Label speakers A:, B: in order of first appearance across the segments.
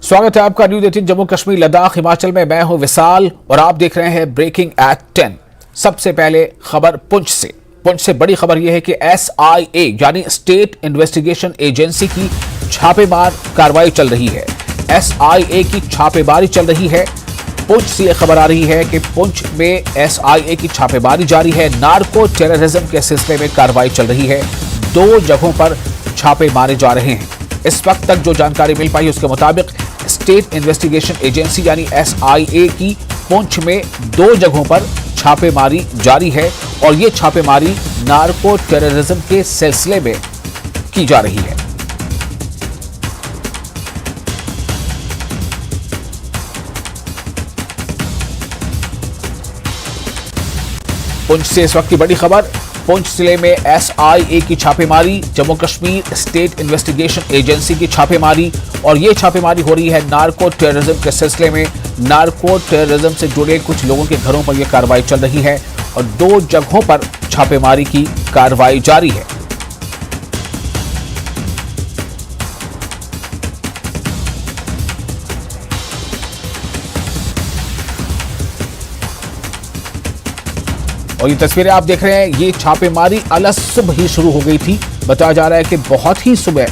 A: स्वागत है आपका न्यूज 18 जम्मू कश्मीर लद्दाख हिमाचल में। मैं हूं विशाल और आप देख रहे हैं ब्रेकिंग एट 10। सबसे पहले खबर पुंछ से बड़ी खबर यह है कि SIA यानी स्टेट इन्वेस्टिगेशन एजेंसी की छापेमार कार्रवाई चल रही है। SIA की छापेमारी चल रही है। पुंछ से यह खबर आ रही है कि पुंछ में SIA की छापेमारी जारी है। नार्को टेररिज्म के सिलसिले में कार्रवाई चल रही है। 2 जगहों पर छापे मारे जा रहे हैं। इस वक्त तक जो जानकारी मिल पाई उसके मुताबिक स्टेट इन्वेस्टिगेशन एजेंसी यानी SIA की पुंछ में 2 जगहों पर छापेमारी जारी है और ये छापेमारी नार्को टेररिज्म के सिलसिले में की जा रही है। पुंछ से इस वक्त की बड़ी खबर। पुंछ जिले में SIA की छापेमारी, Jammu Kashmir state investigation agency की छापेमारी और ये छापेमारी हो रही है नार्को टेररिज्म के सिलसिले में। नार्को टेररिज्म से जुड़े कुछ लोगों के घरों पर यह कार्रवाई चल रही है और 2 जगहों पर छापेमारी की कार्रवाई जारी है। और ये तस्वीरें आप देख रहे हैं, ये छापेमारी अलग सुबह ही शुरू हो गई थी। बताया जा रहा है कि बहुत ही सुबह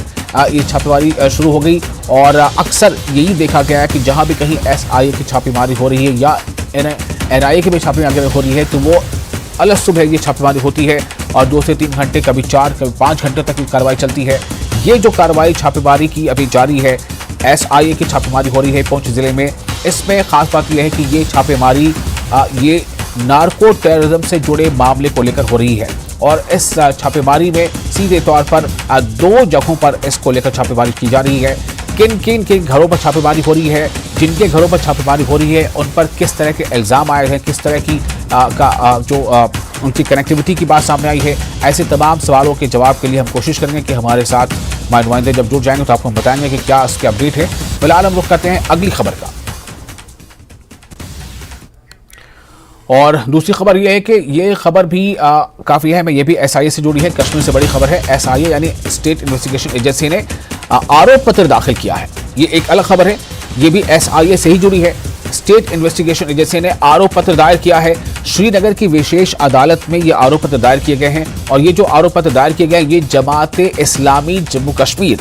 A: ये छापेमारी शुरू हो गई और अक्सर यही देखा गया है कि जहां भी कहीं SIA की छापेमारी हो रही है या NIA की भी छापेमारी हो रही है तो वो अलग सुबह ये छापेमारी होती है और 2 से 3 घंटे, कभी 4, कभी 5 घंटे तक की कार्रवाई चलती है। ये जो कार्रवाई छापेमारी की अभी जारी है, SIA की छापेमारी हो रही है पुंछ जिले में। इसमें खास बात यह है कि ये छापेमारी ये नार्को टेररिज्म से जुड़े मामले को लेकर हो रही है और इस छापेमारी में सीधे तौर पर 2 जगहों पर इसको लेकर छापेमारी की जा रही है। किन किन घरों पर छापेमारी हो रही है, जिनके घरों पर छापेमारी हो रही है उन पर किस तरह के इल्ज़ाम आए हैं, किस तरह की उनकी कनेक्टिविटी की बात सामने आई है, ऐसे तमाम सवालों के जवाब के लिए हम कोशिश करेंगे कि हमारे साथ हमारे नुमाइंदे जब जुड़ जाएंगे तो आपको हम बताएंगे कि क्या इसके अपडेट है। फिलहाल हम रुख करते हैं अगली खबर का। और दूसरी खबर यह है कि ये खबर भी काफ़ी है, ये भी SIA से जुड़ी है। कश्मीर से बड़ी खबर है। SIA यानी स्टेट इन्वेस्टिगेशन एजेंसी ने आरोप पत्र दाखिल किया है। ये एक अलग खबर है, ये भी SIA से ही जुड़ी है। स्टेट इन्वेस्टिगेशन एजेंसी ने आरोप पत्र दायर किया है। श्रीनगर की विशेष अदालत में ये आरोप पत्र दायर किए गए हैं और ये जो आरोप पत्र दायर किए गए हैं ये जमात इस्लामी जम्मू कश्मीर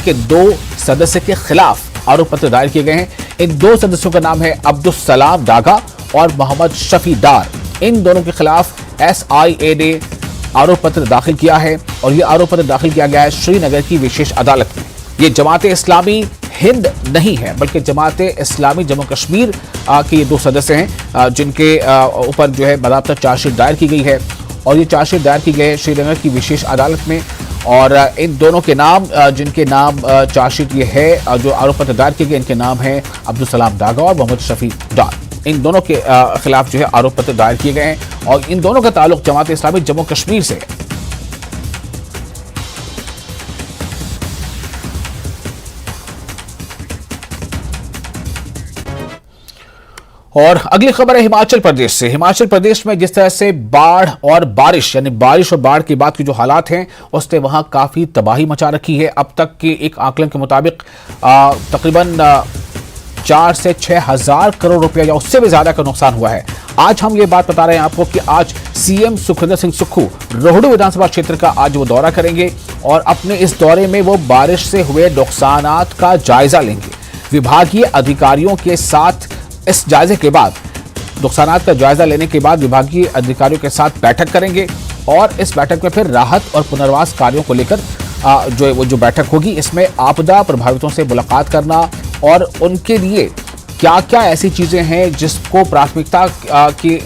A: के 2 सदस्य के खिलाफ आरोप पत्र दायर किए गए हैं। इन 2 सदस्यों का नाम है अब्दुल सलाम डागा और मोहम्मद शफी डार। इन दोनों के खिलाफ SIA ने आरोप पत्र दाखिल किया है और यह आरोप पत्र दाखिल किया गया है श्रीनगर की विशेष अदालत में। ये जमात इस्लामी हिंद नहीं है बल्कि जमात इस्लामी जम्मू कश्मीर के ये 2 सदस्य हैं जिनके ऊपर जो है बाकायदा चार्जशीट दायर की गई है और ये चार्जशीट दायर की गई है श्रीनगर की विशेष अदालत में। और इन दोनों के नाम, जिनके नाम चार्जशीट ये है जो आरोप पत्र दायर किए गए, इनके नाम हैं अब्दुल सलाम डागा और मोहम्मद शफी डार। इन दोनों के खिलाफ जो है आरोप पत्र दायर किए गए हैं और इन दोनों का ताल्लुक जमात इस्लामी जम्मू कश्मीर से है। और अगली खबर है हिमाचल प्रदेश से। हिमाचल प्रदेश में जिस तरह से बाढ़ और बारिश यानी बारिश और बाढ़ की बात की जो हालात हैं उसने वहां काफी तबाही मचा रखी है। अब तक के एक आकलन के मुताबिक तकरीबन 4 से 6 हज़ार करोड़ रुपया या उससे भी ज्यादा का नुकसान हुआ है। आज हम ये बात बता रहे हैं आपको कि आज CM सुखविंदर सिंह सुक्खू रोहडू विधानसभा क्षेत्र का आज वो दौरा करेंगे और अपने इस दौरे में वो बारिश से हुए नुकसानात का जायजा लेंगे। विभागीय अधिकारियों के साथ इस जायजे के बाद, नुकसानात का जायजा लेने के बाद विभागीय अधिकारियों के साथ बैठक करेंगे और इस बैठक में फिर राहत और पुनर्वास कार्यों को लेकर जो बैठक होगी इसमें आपदा प्रभावितों से मुलाकात करना और उनके लिए क्या क्या ऐसी चीजें हैं जिसको प्राथमिकता के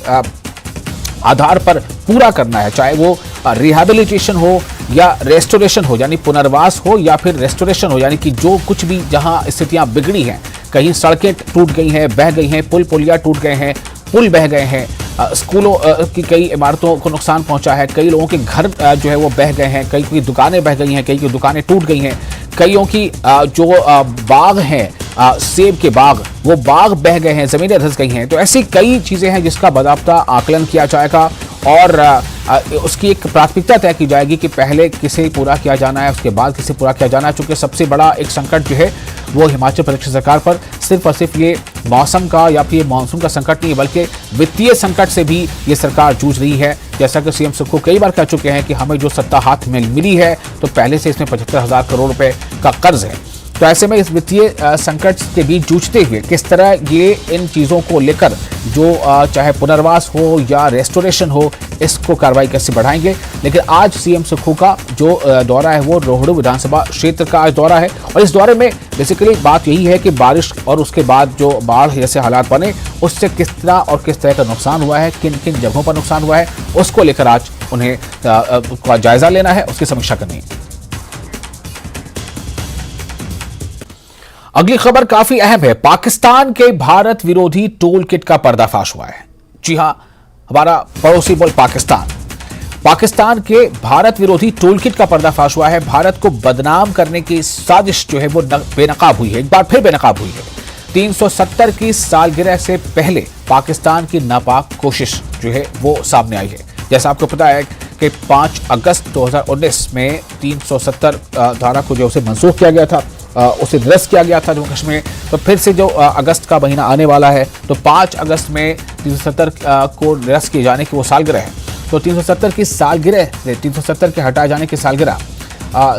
A: आधार पर पूरा करना है, चाहे वो रिहैबिलिटेशन हो या रेस्टोरेशन हो यानी पुनर्वास हो या फिर रेस्टोरेशन हो यानी कि जो कुछ भी जहां स्थितियां बिगड़ी हैं, कहीं सड़कें टूट गई हैं, बह गई हैं, पुलिया टूट गए हैं, पुल बह गए हैं, स्कूलों की कई इमारतों को नुकसान पहुंचा है, कई लोगों के घर जो है वो बह गए हैं, कई की दुकानें बह गई हैं, कई की दुकानें टूट गई हैं, कईयों की जो बाग हैं, सेब के बाग, वो बाग बह गए हैं, ज़मीनें धंस गई हैं। तो ऐसी कई चीज़ें हैं जिसका बाकायदा आकलन किया जाएगा और उसकी एक प्राथमिकता तय की जाएगी कि पहले किसे पूरा किया जाना है, उसके बाद किसे पूरा किया जाना है। चूंकि सबसे बड़ा एक संकट जो है वो हिमाचल प्रदेश सरकार पर सिर्फ और सिर्फ ये मौसम का या फिर मानसून का संकट नहीं है, बल्कि वित्तीय संकट से भी ये सरकार जूझ रही है। जैसा कि सीएम सुक्खू कई बार कह चुके हैं कि हमें जो सत्ता हाथ में मिली है तो पहले से इसमें 75,000 करोड़ रुपए का कर्ज है। तो ऐसे में इस वित्तीय संकट के बीच जूझते हुए किस तरह ये इन चीज़ों को लेकर जो चाहे पुनर्वास हो या रेस्टोरेशन हो, इसको कार्रवाई कैसे बढ़ाएंगे। लेकिन आज सीएम सुक्खू का जो दौरा है वो रोहडू विधानसभा क्षेत्र का आज दौरा है और इस दौरे में बेसिकली बात यही है कि बारिश और उसके बाद जो बाढ़ जैसे हालात बने उससे किस तरह और किस तरह का नुकसान हुआ है, किन किन जगहों पर नुकसान हुआ है, उसको लेकर आज उन्हें का जायजा लेना है, उसकी समीक्षा करनी है। अगली खबर काफी अहम है। पाकिस्तान के भारत विरोधी टूल किट का पर्दाफाश हुआ है। जी हां, हमारा पड़ोसी मुल्क पाकिस्तान के भारत विरोधी टूल किट का पर्दाफाश हुआ है। भारत को बदनाम करने की साजिश जो है वो बेनकाब हुई है, एक बार फिर बेनकाब हुई है। 370 की सालगिरह से पहले पाकिस्तान की नापाक कोशिश जो है वो सामने आई है। जैसा आपको पता है कि 5 अगस्त 2019 में 370 धारा को जो उसे मंसूख किया गया था, उसे निरस्त किया गया था जम्मू कश्मीर। तो फिर से जो अगस्त का महीना आने वाला है तो 5 अगस्त में 370 को निरस्त किए जाने की वो सालगिरह है। तो 370 की सालगिरह, 370 के हटाए जाने की सालगिरह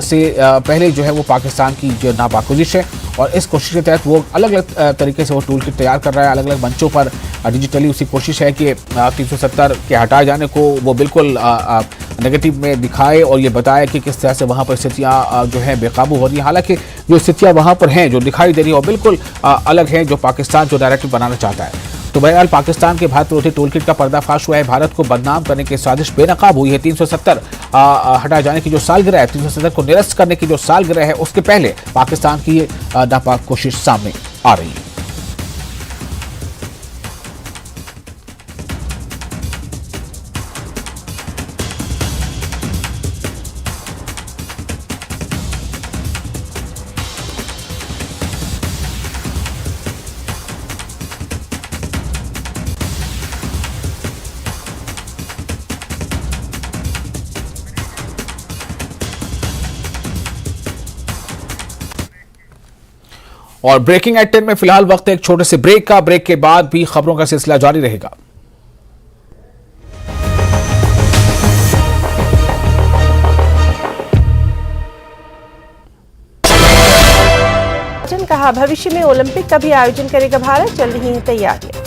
A: से पहले जो है वो पाकिस्तान की जो नापाक कोशिश है और इस कोशिश के तहत वो अलग अलग तरीके से वो टूल किट तैयार कर रहा है। अलग अलग मंचों पर डिजिटली उसकी कोशिश है कि 370 के हटाए जाने को वो बिल्कुल नेगेटिव में दिखाए और ये बताए कि किस तरह से वहाँ पर स्थितियाँ जो हैं बेकाबू हो रही हैं। हालांकि जो स्थितियाँ वहाँ पर हैं, जो दिखाई दे रही है वो बिल्कुल अलग हैं जो पाकिस्तान जो नैरेटिव बनाना चाहता है। तो बहरहाल पाकिस्तान के भारत विरोधी टूल किट का पर्दाफाश हुआ है। भारत को बदनाम करने की साजिश बेनकाब हुई है। 370 हटाए जाने की जो सालगिरह है, 370 को निरस्त करने की जो सालगिरह है, उसके पहले पाकिस्तान की नापाक कोशिश सामने आ रही है। और ब्रेकिंग एट 10 में फिलहाल वक्त है एक छोटे से ब्रेक का। ब्रेक के बाद भी खबरों का सिलसिला जारी रहेगा।
B: कहा भविष्य में ओलंपिक का भी आयोजन करेगा भारत, चल रही हैं तैयारियां।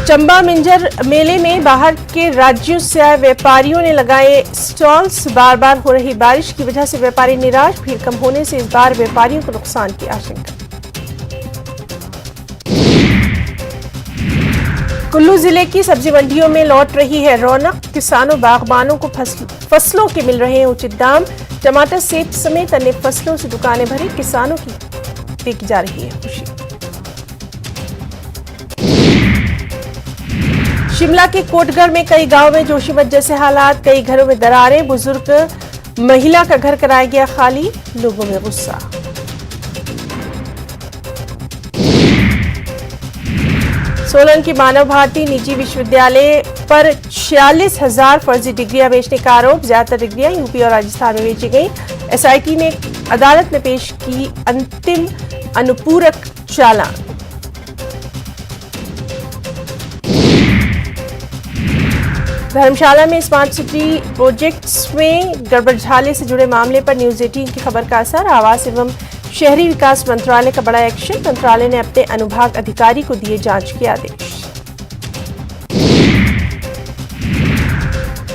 B: चंबा मिंजर मेले में बाहर के राज्यों से आए व्यापारियों ने लगाए स्टॉल्स। बार बार हो रही बारिश की वजह से व्यापारी निराश, भीड़ कम होने से इस बार व्यापारियों को नुकसान की आशंका। कुल्लू जिले की सब्जी मंडियों में लौट रही है रौनक। किसानों बागबानों को फसलों के मिल रहे हैं उचित दाम। टमाटर, सेब समेत अन्य फसलों से दुकानें भरी, किसानों की देखी जा रही है खुशी। शिमला के कोटगढ़ में कई गांवों में जोशीमठ जैसे हालात, कई घरों में दरारें, बुजुर्ग महिला का घर कराया गया खाली, लोगों में गुस्सा। सोलन की मानव भारती निजी विश्वविद्यालय पर 46,000 फर्जी डिग्रियां बेचने का आरोप। ज्यादातर डिग्रियां यूपी और राजस्थान में बेची गई। एसआईटी ने अदालत में पेश की अंतिम अनुपूरक चालान। धर्मशाला में स्मार्ट सिटी प्रोजेक्ट्स में गड़बड़झाले से जुड़े मामले पर न्यूज 18 की खबर का असर। आवास एवं शहरी विकास मंत्रालय का बड़ा एक्शन। मंत्रालय ने अपने अनुभाग अधिकारी को दिए जांच के आदेश।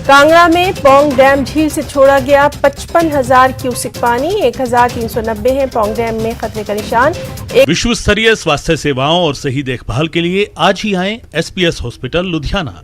B: कांगड़ा में पौंग डैम झील से छोड़ा गया 55,000 क्यूसेक पानी। 1,390 है पौंग डैम में खतरे का निशान।
C: विश्व स्तरीय स्वास्थ्य सेवाओं और सही देखभाल के लिए आज ही आएं SPS hospital Ludhiana.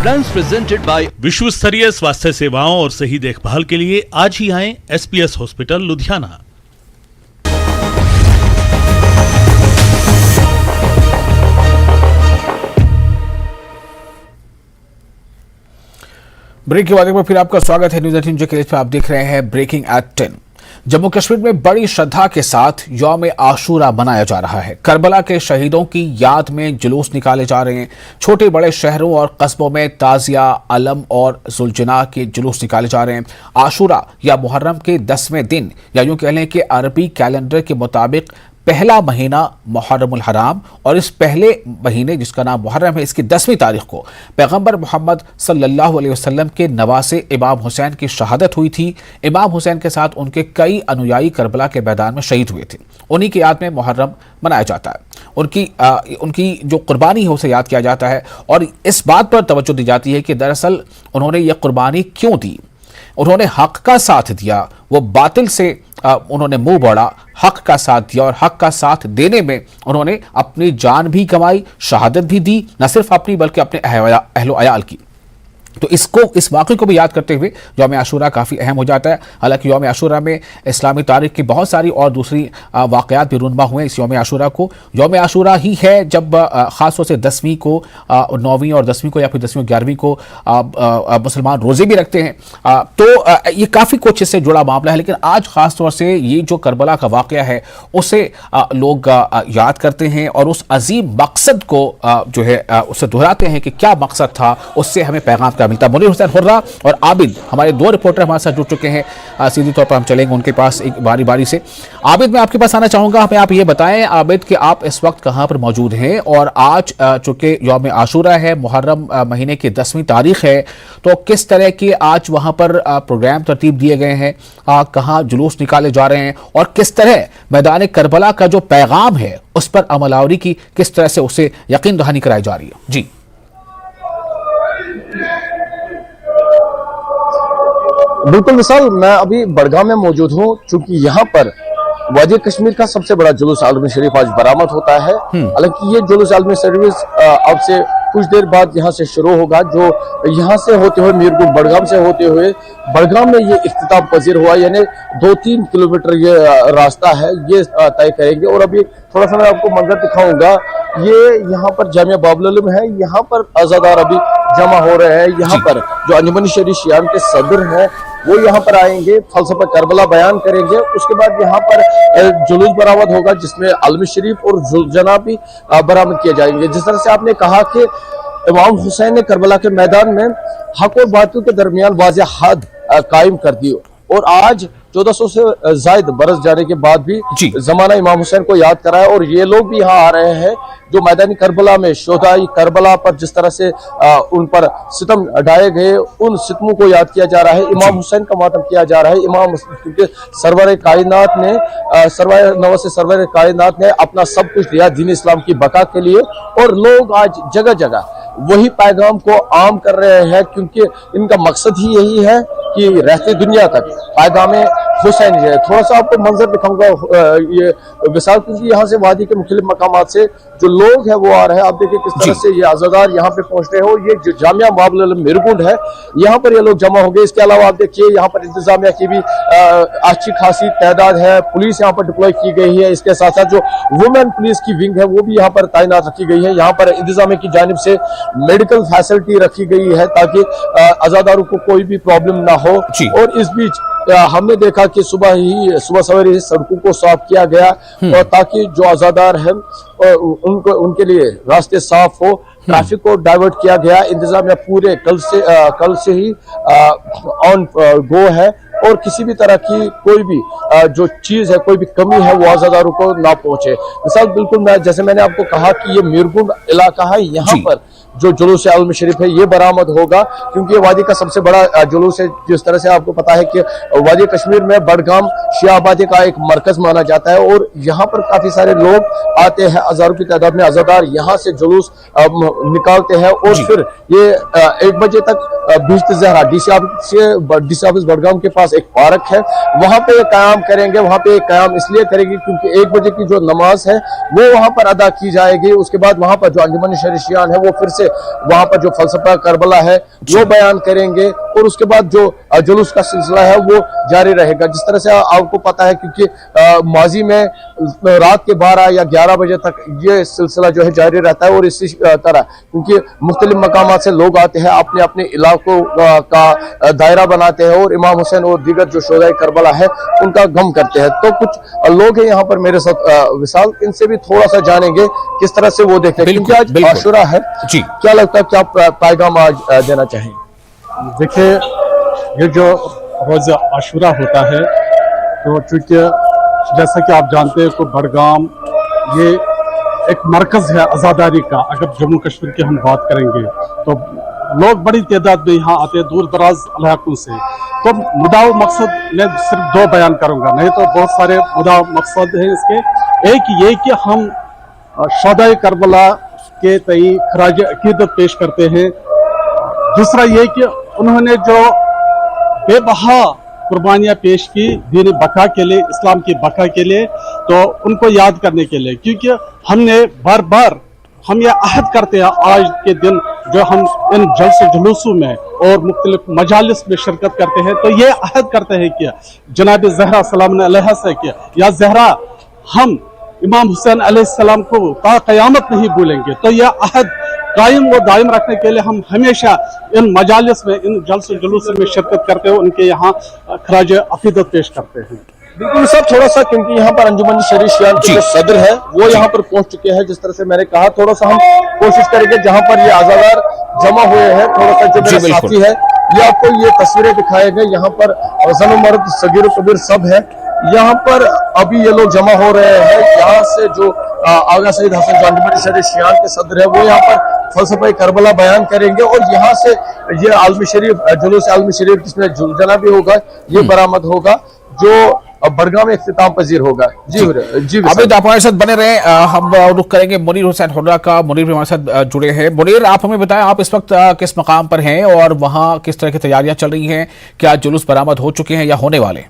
D: Brands presented by
C: विश्व स्तरीय स्वास्थ्य सेवाओं और सही देखभाल के लिए आज ही आएं SPS हॉस्पिटल लुधियाना।
A: ब्रेक के बाद एक बार फिर आपका स्वागत है न्यूज 18 के पे। आप देख रहे हैं ब्रेकिंग एट 10। जम्मू कश्मीर में बड़ी श्रद्धा के साथ यौम आशूरा मनाया जा रहा है। करबला के शहीदों की याद में जुलूस निकाले जा रहे हैं। छोटे बड़े शहरों और कस्बों में ताजिया, अलम और जुलजना के जुलूस निकाले जा रहे हैं। आशूरा या मुहर्रम के 10वें दिन या यूं कह लें कि अरबी कैलेंडर के मुताबिक पहला महीना मुहर्रमुल हराम और इस पहले महीने जिसका नाम मुहर्रम है, इसकी 10वीं तारीख को पैगंबर मोहम्मद सल्लल्लाहु अलैहि वसल्लम के नवासे इमाम हुसैन की शहादत हुई थी। इमाम हुसैन के साथ उनके कई अनुयायी करबला के मैदान में शहीद हुए थे। उन्हीं की याद में मुहर्रम मनाया जाता है। उनकी जो कुर्बानी है उसे याद किया जाता है और इस बात पर तवज्जो दी जाती है कि दरअसल उन्होंने ये कुर्बानी क्यों दी। उन्होंने हक का साथ दिया, वो बातिल से उन्होंने मुंह मोड़ा, हक का साथ दिया और हक का साथ देने में उन्होंने अपनी जान भी कमाई, शहादत भी दी, न सिर्फ अपनी बल्कि अपने अहलो अयाल की। तो इस वाक़े को भी याद करते हुए यौम आशूरा काफ़ी अहम हो जाता है। हालांकि यौम आशूरा में इस्लामी तारीख की बहुत सारी और दूसरी वाक़यात भी रूनुमा हुए इस यौम आशूरा को। यौम आशूरा ही है जब ख़ास तौर से 10वीं को, 9वीं और 10वीं को या फिर 10वीं और 11वीं को मुसलमान रोज़े भी रखते हैं। तो ये काफ़ी कुछ इससे जुड़ा मामला है। लेकिन आज ख़ास तौर से ये जो करबला का वाक़या है उसे लोग याद करते हैं और उस अजीम मकसद को जो है उसे दोहराते हैं कि क्या मकसद था, उससे हमें पैगाम का मिलता। मुनीर हुसैन हुर्रा और आबिद हमारे दो रिपोर्टर हमारे साथ जुड़ चुके हैं। सीधी तौर पर हम चलेंगे उनके पास एक बारी बारी से। आबिद, मैं आपके पास आना चाहूंगा। हमें आप ये बताएं आबिद कि आप इस वक्त कहां पर मौजूद हैं और आज चूंकि यौम आशूरा है, मुहर्रम महीने की 10वीं तारीख है, तो किस तरह के आज वहां पर प्रोग्राम तरतीब दिए गए हैं, कहां जुलूस निकाले जा रहे हैं और किस तरह मैदान करबला का जो पैगाम है उस पर अमलावरी की किस तरह से उसे यकीन दहानी कराई जा रही है? जी
E: बिल्कुल विशाल, मैं अभी बड़गाम में मौजूद हूँ। चूंकि यहाँ पर वादी कश्मीर का सबसे बड़ा जुलूस आलमी शरीफ आज बरामद होता है। हालांकि ये जुलूस आलमी शरीफ अब से कुछ देर बाद यहाँ से शुरू होगा, जो यहाँ से होते हुए मीरपुर बड़गाम से होते हुए बड़गाम में ये इख्तिताम पजीर हुआ। यानी 2-3 किलोमीटर ये रास्ता है, ये तय करेंगे। और अभी थोड़ा सा मैं आपको मंजर दिखाऊंगा। ये यहाँ पर जामिया बाबुल उलूम है, यहाँ पर अज़ादार अभी जमा हो रहे हैं। यहाँ पर जो अंजुमन शरीफ शियान के सदर हैं वो यहाँ पर आएंगे, फलसफा करबला बयान करेंगे। उसके बाद यहाँ पर जुलूस बरामद होगा जिसमें आलमी शरीफ और जुलजना भी बरामद किए जाएंगे। जिस तरह से आपने कहा कि इमाम हुसैन ने करबला के मैदान में हक और बातिल के दरमियान वाज़ेह हद कायम कर दी और आज 1400 से ज्यादा बरस जाने के बाद भी जमाना इमाम हुसैन को याद करा है। और ये लोग भी यहाँ आ रहे हैं जो मैदानी करबला में शोहदाई करबला पर जिस तरह से उन पर सितम ढाए गए, उन सितमों को याद किया जा रहा है। इमाम हुसैन का मातम किया जा रहा है। इमाम क्योंकि सरवर कायनात ने सरवर कायनात ने अपना सब कुछ दिया दीन इस्लाम की बका के लिए और लोग आज जगह जगह वही पैगाम को आम कर रहे हैं, क्योंकि इनका मकसद ही यही है कि रहते दुनिया तक पैगाम हुसैन है। थोड़ा सा आपको मंजर दिखाऊंगा ये विशाल, क्योंकि यहाँ से वादी के मुख्तलिफ मकामात से जो लोग हैं वो आ रहे हैं। आप देखिए किस तरह से ये आज़ादार यहाँ पे पहुंच रहे हो। ये जो जामिया बाबुल उलूम मीरगुंड है, यहाँ पर ये लोग जमा होंगे। इसके अलावा आप देखिए यहाँ पर इंतजामिया की भी अच्छी खासी तादाद है। पुलिस यहाँ पर डिप्लॉय की गई है। इसके साथ साथ जो वुमेन पुलिस की विंग है वो भी यहाँ पर तैनात रखी गई है। यहाँ पर इंतजामिया की जानिब से मेडिकल फैसिलिटी रखी गई है ताकि आज़ादारों को कोई भी प्रॉब्लम ना हो। और इस बीच हमने देखा कि सुबह सवेरे सड़कों को साफ किया गया और ताकि जो आज़ादार हैं उनके लिए रास्ते साफ हो, ट्रैफिक को डाइवर्ट किया गया। इंतजामिया पूरे कल से ही ऑन गो है और किसी भी तरह की कोई भी जो चीज है, कोई भी कमी है वो आज़ादारों को ना पहुंचे। मिसाल बिल्कुल जैसे मैंने आपको कहा कि ये मीरगुंड इलाका है, यहाँ पर जो जुलूस आलमी शरीफ है ये बरामद होगा, क्योंकि ये वादी का सबसे बड़ा जुलूस है। जिस तरह से आपको पता है कि वादी कश्मीर में बड़गाम शिया आबादी का एक मरकज माना जाता है और यहाँ पर काफी सारे लोग आते हैं, हजारों की तादाद में आज़ादार यहाँ से जुलूस निकालते हैं और फिर ये 1 बजे तक बीच ज़हरा डीसी ऑफिस बड़गाम के पास एक पार्क है, वहां पे कयाम करेंगे। वहां पे कयाम इसलिए करेंगे क्योंकि 1 बजे की जो नमाज है वो वहां पर अदा की जाएगी। उसके बाद वहां पर जो अंजुमन शरीफ शियान है वो फिर से वहां पर जो फलसफा करबला है वो बयान करेंगे, और उसके बाद जो जुलूस का सिलसिला है वो जारी रहेगा। जिस तरह से आपको पता है, क्योंकि माजी में रात के 12 या 11 बजे तक ये सिलसिला जो है जारी रहता है, और इसी तरह क्योंकि मुख्तलिफ मकामात से लोग आते हैं, अपने अपने इलाकों का दायरा बनाते हैं और इमाम हुसैन और दीगर जो शोहदाए करबला है उनका गम करते हैं। तो कुछ लोग हैं यहाँ पर मेरे साथ विशाल, इनसे भी थोड़ा सा जानेंगे किस तरह से वो देखते हैं, क्योंकि आज आशुरा है जी। क्या लगता है, क्या पैगाम आज देना चाहेंगे?
D: देखिए, ये जो रोज़ आशुरा होता है, तो चूंकि जैसा कि आप जानते हैं, तो बड़गाम ये एक मरकज़ है आज़ादारी का। अगर जम्मू कश्मीर की हम बात करेंगे तो लोग बड़ी तादाद में यहाँ आते हैं दूर दराज इलाकों से। तो मुद्दा मकसद मैं सिर्फ 2 बयान करूँगा, नहीं तो बहुत सारे मुद्दा मकसद हैं इसके। एक ये कि हम शोहदाए करबला के तई खराज अकीदत पेश करते हैं। दूसरा ये कि उन्होंने जो बेबहा कुर्बानियाँ पेश की दीन बका के लिए, इस्लाम की बका के लिए, तो उनको याद करने के लिए, क्योंकि हमने बार बार हम ये अहद करते हैं आज के दिन जो हम इन जलसे जुलूसों में और मुख्तलिफ मजालिस में शिरकत करते हैं, तो ये अहद करते हैं कि जनाब ज़हरा सलाम अलैहा से कि या ज़हरा, हम इमाम हुसैन अलैहिस्सलाम को ता क़यामत नहीं भूलेंगे। तो यह अहद कायम व दायम रखने के लिए हम हमेशा इन मजालिस में, इन जलसे जुलूस में शिरकत करते हैं, उनके यहाँ खराज अकीदत पेश करते हैं।
E: बिल्कुल सब थोड़ा सा, क्योंकि यहाँ पर अंजुमन शरीफ शियान के जो सदर है वो यहाँ पर पहुंच चुके हैं। जिस तरह से मैंने कहा, थोड़ा सा हम कोशिश करेंगे जहाँ पर ये आज़ादार जमा हुए हैं, थोड़ा सा जो मेरे साथी है ये आपको ये तस्वीरें दिखाए गए। यहाँ पर जन मर्द सगीर कबीर सब है, यहाँ पर अभी ये लोग जमा हो रहे हैं। यहाँ से जो आगा सईद हसन जो अंजुमन शरीफ शियान के सदर है वो यहाँ पर फलसफा करबला बयान करेंगे, और यहाँ से ये आलमी शरीफ जुलूस आलमी शरीफ जिसमें जुलजना भी होगा, ये बरामद होगा, जो बड़गाम में इख्तिताम पजीर होगा। जी जी
A: अमित, आप हमारे साथ बने रहे। हम रुख करेंगे मुनीर हुसैन हुर्रा का। मुनीर भी हमारे साथ जुड़े हैं। मुनीर, आप हमें बताएं, आप इस वक्त किस मकाम पर हैं और वहां किस तरह की तैयारियां चल रही हैं? क्या जुलूस बरामद हो चुके हैं या होने वाले?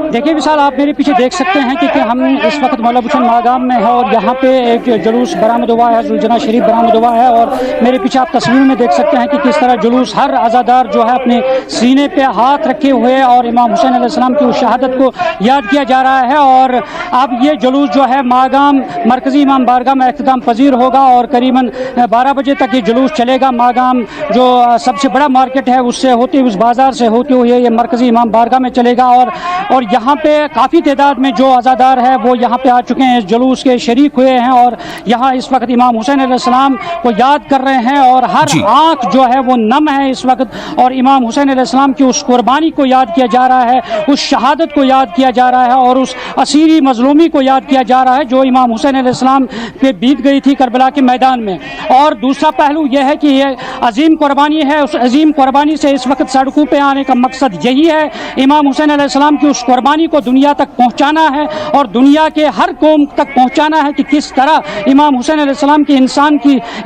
F: देखिए विशाल, आप मेरे पीछे देख सकते हैं कि हम इस वक्त मौला हुसैन मागाम में है और यहाँ पे एक जुलूस बरामद हुआ है, जुलजना शरीफ बरामद हुआ है। और मेरे पीछे आप तस्वीर में देख सकते हैं कि किस तरह जुलूस, हर आज़ादार जो है अपने सीने पे हाथ रखे हुए और इमाम हुसैन अलैहिस्सलाम की उस शहादत को याद किया जा रहा है। और अब ये जुलूस जो है मागाम मरकज़ी इमाम बारगाह में इख्तिताम पजीर होगा और करीबन 12 बजे तक ये जुलूस चलेगा। मागाम जो सबसे बड़ा मार्केट है उससे होते हुए, उस बाज़ार से होते हुए ये मरकज़ी इमाम बारगाह में चलेगा। और यहाँ पे काफ़ी तादाद में जो आज़ादार है वो यहाँ पे आ चुके हैं, इस जुलूस के शरीक हुए हैं और यहाँ इस वक्त इमाम हुसैन अलैहिस्सलाम को याद कर रहे हैं। और हर आँख जो है वो नम है इस वक्त, और इमाम हुसैन अलैहिस्सलाम की उस कुर्बानी को याद किया जा रहा है, उस शहादत को याद किया जा रहा है और उस असीरी मजलूमी को याद किया जा रहा है जो इमाम हुसैन अलैहिस्सलाम पे बीत गई थी करबला के मैदान में। और दूसरा पहलू यह है कि ये अजीम कुर्बानी है, उस अजीम कुर्बानी से इस वक्त सड़कों पे आने का मकसद यही है, इमाम हुसैन अलैहिस्सलाम की उस कुर्बानी को दुनिया तक पहुंचाना है और दुनिया के हर कौम तक पहुंचाना है कि किस तरह इमाम हुसैन अलैहिस्सलाम की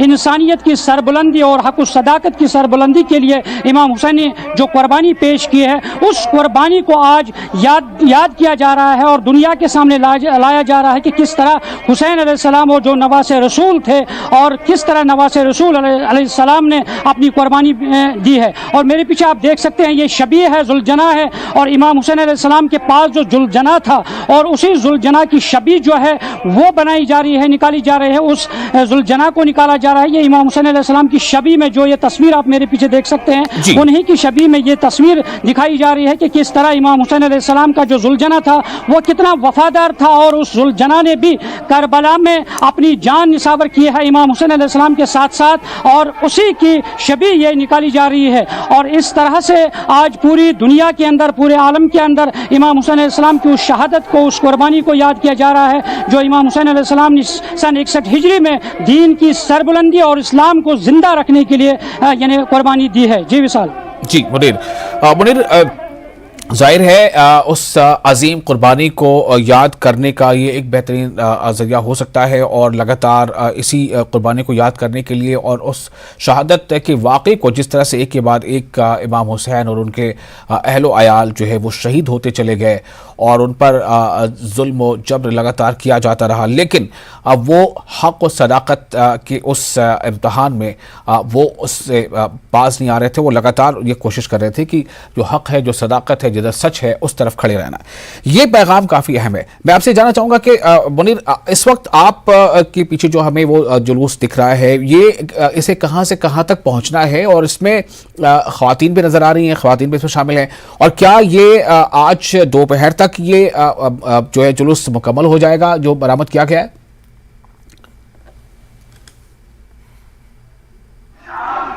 F: इंसानियत की सरबुलंदी और हक व सदाकत की सरबुलंदी के लिए इमाम हुसैन ने जो कुर्बानी पेश की है, उस कुर्बानी को आज याद किया जा रहा है और दुनिया के सामने लाया जा रहा है कि किस तरह हुसैन अलैहिस्सलाम और जो नवासे रसूल थे और किस तरह नवासे रसूल अलैहिस्सलाम ने अपनी कुर्बानी दी है। और मेरे पीछे आप देख सकते हैं ये शबी है, जुलजना है, और इमाम हुसैन अलैहिस्सलाम के पास जो जुलजना था और उसी जुलजना की शबी जो है वो बनाई जा रही है, निकाली जा रही है, उस जुलजना को निकाला जा रहा है। ये इमाम हुसैन अलैहिस्सलाम की शबी में जो ये तस्वीर आप मेरे पीछे देख सकते हैं, उन्हीं की शबी में ये तस्वीर दिखाई जा रही है कि किस तरह इमाम हुसैन अलैहिस्सलाम का जो जुलजना था वो कितना वफादार था और उस जुलजना ने भी करबला में अपनी जान निसावर की है इमाम हुसैन अलैहिस्सलाम के साथ साथ, और उसी की शबी ये निकाली जा रही है। और इस तरह से आज पूरी दुनिया के अंदर, पूरे आलम के अंदर इमाम हुसैन अलैहिस्सलाम की उस शहादत को, उस कुर्बानी को याद किया जा रहा है जो इमाम हुसैन अलैहिस्सलाम ने सन 61 हिजरी में दीन की सरबुलंदी और इस्लाम को जिंदा रखने के लिए यानी कुर्बानी दी है। जी विशाल।
A: जी मुनीर, जाहिर है उस अजीम कुर्बानी को याद करने का ये एक बेहतरीन जरिया हो सकता है और लगातार इसी कुर्बानी को याद करने के लिए और उस शहादत के वाक़े को जिस तरह से एक के बाद एक इमाम हुसैन और उनके अहलो अयाल जो है वो शहीद होते चले गए और उन पर जुल्म व जबर लगातार किया जाता रहा, लेकिन वो हक़ और सदाकत के उस इम्तहान में वो उससे बाज नहीं आ रहे थे। वो लगातार ये कोशिश कर रहे थे कि जो हक़ है, जो सदाकत है, जिधर सच है उस तरफ खड़े रहना। ये पैगाम काफ़ी अहम है। मैं आपसे जानना चाहूँगा कि मुनीर, इस वक्त आप के पीछे जो हमें वो जुलूस दिख रहा है, ये इसे कहाँ से कहाँ तक पहुँचना है और इसमें ख़वातीन भी नज़र आ रही हैं, ख़वातीन भी इसमें शामिल हैं, और क्या ये आज दोपहर तक ये जो है जुलूस मुकम्मल हो जाएगा जो बरामद किया गया है?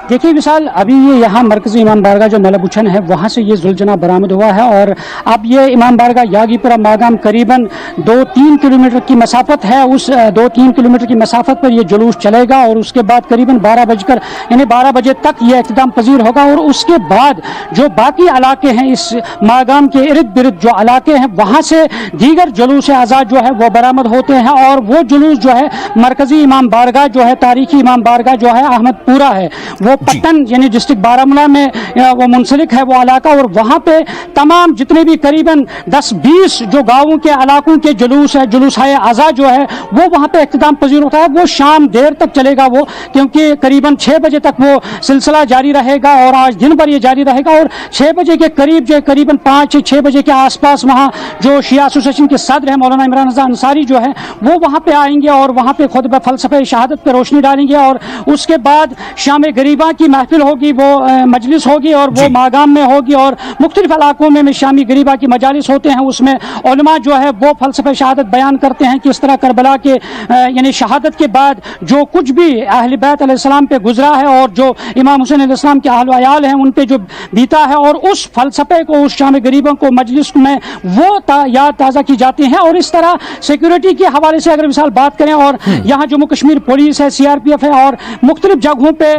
F: देखिए विशाल, अभी ये यहाँ मरकजी इमाम बारगाह जो मलबुछन है वहाँ से ये जुलझना बरामद हुआ है और अब ये इमाम बारगाह यागीपुरा मागाम करीबन 2-3 किलोमीटर की मसाफत है। उस 2-3 किलोमीटर की मसाफत पर ये जुलूस चलेगा और उसके बाद करीबन 12 बजे तक ये इख्तिताम पजीर होगा और उसके बाद जो बाकी इलाके हैं इस मागाम के इर्द गिर्द जो इलाके हैं वहाँ से दीगर जुलूस आज़ाद जो है वो बरामद होते हैं और वो जुलूस जो है मरकजी इमाम बारगाह जो है, तारीखी इमाम बारगाह जो है अहमदपुरा है, वो पट्टन यानी डिस्ट्रिक्ट बारामूला में वो मुंसलिक है वो इलाका, और वहाँ पे तमाम जितने भी करीबन 10-20 जो गाँवों के इलाकों के जुलूस है, जुलूस आज़ाद जो है वो वहाँ पे इख्तिताम पजीर होता है। वो शाम देर तक चलेगा वो, क्योंकि करीबन 6 बजे तक वो सिलसिला जारी रहेगा और आज दिन भर ये जारी रहेगा और 6 बजे के करीब जो करीबन 5-6 बजे के आसपास वहाँ जो शिया एसोसिएशन के सदर है मौलाना इमरान रज़ा अंसारी जो है वो वहाँ पे आएंगे और वहाँ पे खुद फलसफे शहादत पर रोशनी डालेंगे और उसके बाद शाम गरीबा की महफिल होगी, वो मजलिस होगी और वो मागाम में होगी और मुख्तलिफ इलाकों में शामी गरीबा की मजालिस होते हैं। उसमें उलमा जो है वो फलसफे शहादत बयान करते हैं कि इस तरह करबला के यानी शहादत के बाद जो कुछ भी अहले बैत अलैहिस्सलाम पे गुजरा है और जो इमाम हुसैन अलैहिस्सलाम के अहल अयाल हैं उन पे जो बीता है और उस फलसफे को, उस शामी गरीबों को मजलिस में वो याद ताज़ा की जाती हैं। और इस तरह सिक्योरिटी के हवाले से अगर मिसाल बात करें और यहाँ जम्मू कश्मीर पुलिस है, CRPF है और मुख्तलिफ जगहों पे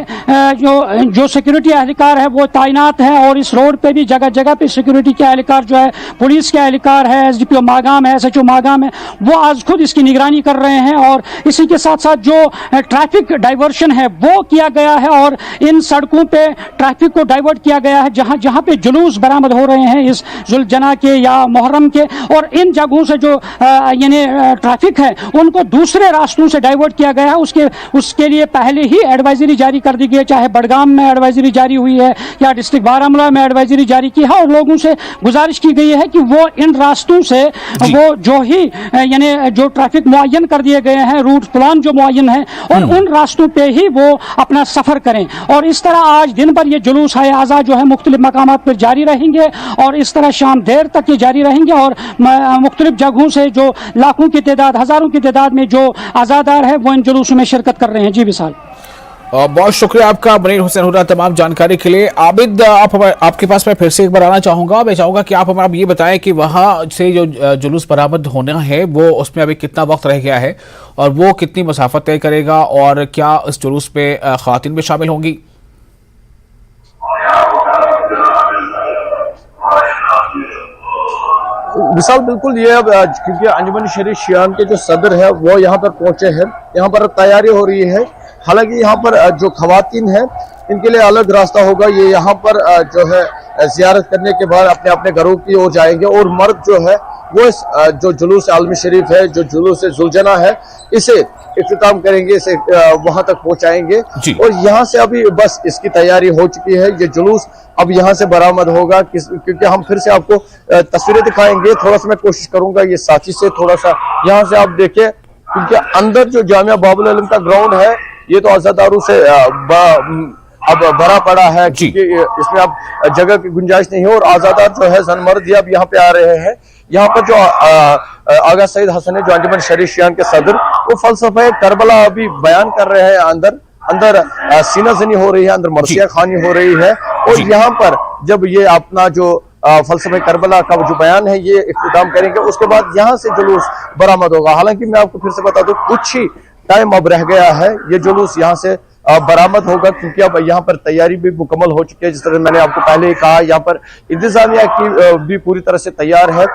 F: जो सिक्योरिटी एहलकार है वो तैनात है और इस रोड पे भी जगह जगह पे सिक्योरिटी के एहलकार जो है, पुलिस के एहलकार है, SDPO मागाम है, SHO मागाम है, वो आज खुद इसकी निगरानी कर रहे हैं। और इसी के साथ साथ जो ट्रैफिक डाइवर्शन है वो किया गया है और इन सड़कों पे ट्रैफिक को डाइवर्ट किया गया है जहां जहां पे जुलूस बरामद हो रहे हैं इस जुलझना के या मुहर्रम के, और इन जगहों से जो यानी ट्रैफिक है उनको दूसरे रास्तों से डाइवर्ट किया गया है। उसके लिए पहले ही एडवाइजरी जारी कर दी गई है, चाहे बड़गाम में एडवाइजरी जारी हुई है या डिस्ट्रिक्ट बारामूला में एडवाइजरी जारी की है और लोगों से गुजारिश की गई है कि वो इन रास्तों से वो जो ही यानी जो ट्रैफिक मुअय्यन कर दिए गए हैं, रूट प्लान जो मुअय्यन है और उन रास्तों पे ही वो अपना सफर करें। और इस तरह आज दिन भर ये जुलूस आज़ाद जो है मुख्तलिफ मकामात पर जारी रहेंगे और इस तरह शाम देर तक ये जारी रहेंगे और मुख्तलिफ जगहों से जो लाखों की तादाद, हजारों की तादाद में जो आज़ादार है वो इन जुलूसों में शिरकत कर रहे हैं। जी विशाल,
A: बहुत शुक्रिया आपका मुनीर हुसैन हुर्रा तमाम जानकारी के लिए। आबिद, आपके पास मैं फिर से एक बार आना चाहूँगा। मैं चाहूँगा कि आप हमें ये बताएं कि वहाँ से जो जुलूस बरामद होना है वो उसमें अभी कितना वक्त रह गया है और वो कितनी मसाफत तय करेगा और क्या इस जुलूस पे ख़वातीन भी शामिल होंगी?
E: विशाल, बिल्कुल ये अब क्योंकि अंजुमन शरीफ शियान के जो सदर है वो यहाँ पर पहुंचे हैं, यहाँ पर तैयारी हो रही है। हालांकि यहाँ पर जो खवातीन हैं इनके लिए अलग रास्ता होगा, ये यहाँ पर जो है जियारत करने के बाद अपने अपने घरों की ओर जाएंगे और मर्द जो है वो इस जो जुलूस आलमी शरीफ है, जो जुलूस जुलझना है, इसे इख्तिताम करेंगे, इसे वहां तक पहुंचाएंगे। और यहाँ से अभी बस इसकी तैयारी हो चुकी है। ये जुलूस अब यहाँ से बरामद होगा क्योंकि हम फिर से आपको तस्वीरें दिखाएंगे। थोड़ा सा मैं कोशिश करूंगा ये साथी से थोड़ा सा यहाँ से आप देखें, क्योंकि अंदर जो जामिया बाबुल आलम का ग्राउंड है ये तो आज़ादारों से अब भरा पड़ा है, क्योंकि इसमें अब जगह की गुंजाइश नहीं है और आज़ादार जो है जनमर्द अब यहाँ पे आ रहे हैं। यहाँ पर जो आगा सईद हसन है जो अंजुमन शरीफ शियान के सदर, वो फलसफे करबला अभी बयान कर रहे हैं। अंदर सीना जनी हो रही है, अंदर मरसिया खानी हो रही है और यहाँ पर जब ये अपना जो फलसफे करबला का जो बयान है ये इख्तिताम करेंगे, उसके बाद यहाँ से जुलूस बरामद होगा। हालांकि मैं आपको फिर से बता दूं, कुछ ही टाइम अब रह गया है, ये जुलूस यहाँ से बरामद होगा, क्योंकि अब यहाँ पर तैयारी भी मुकम्मल हो चुकी है। जिस तरह मैंने आपको पहले ही कहा, यहाँ पर इंतजामिया की भी पूरी तरह से तैयार है।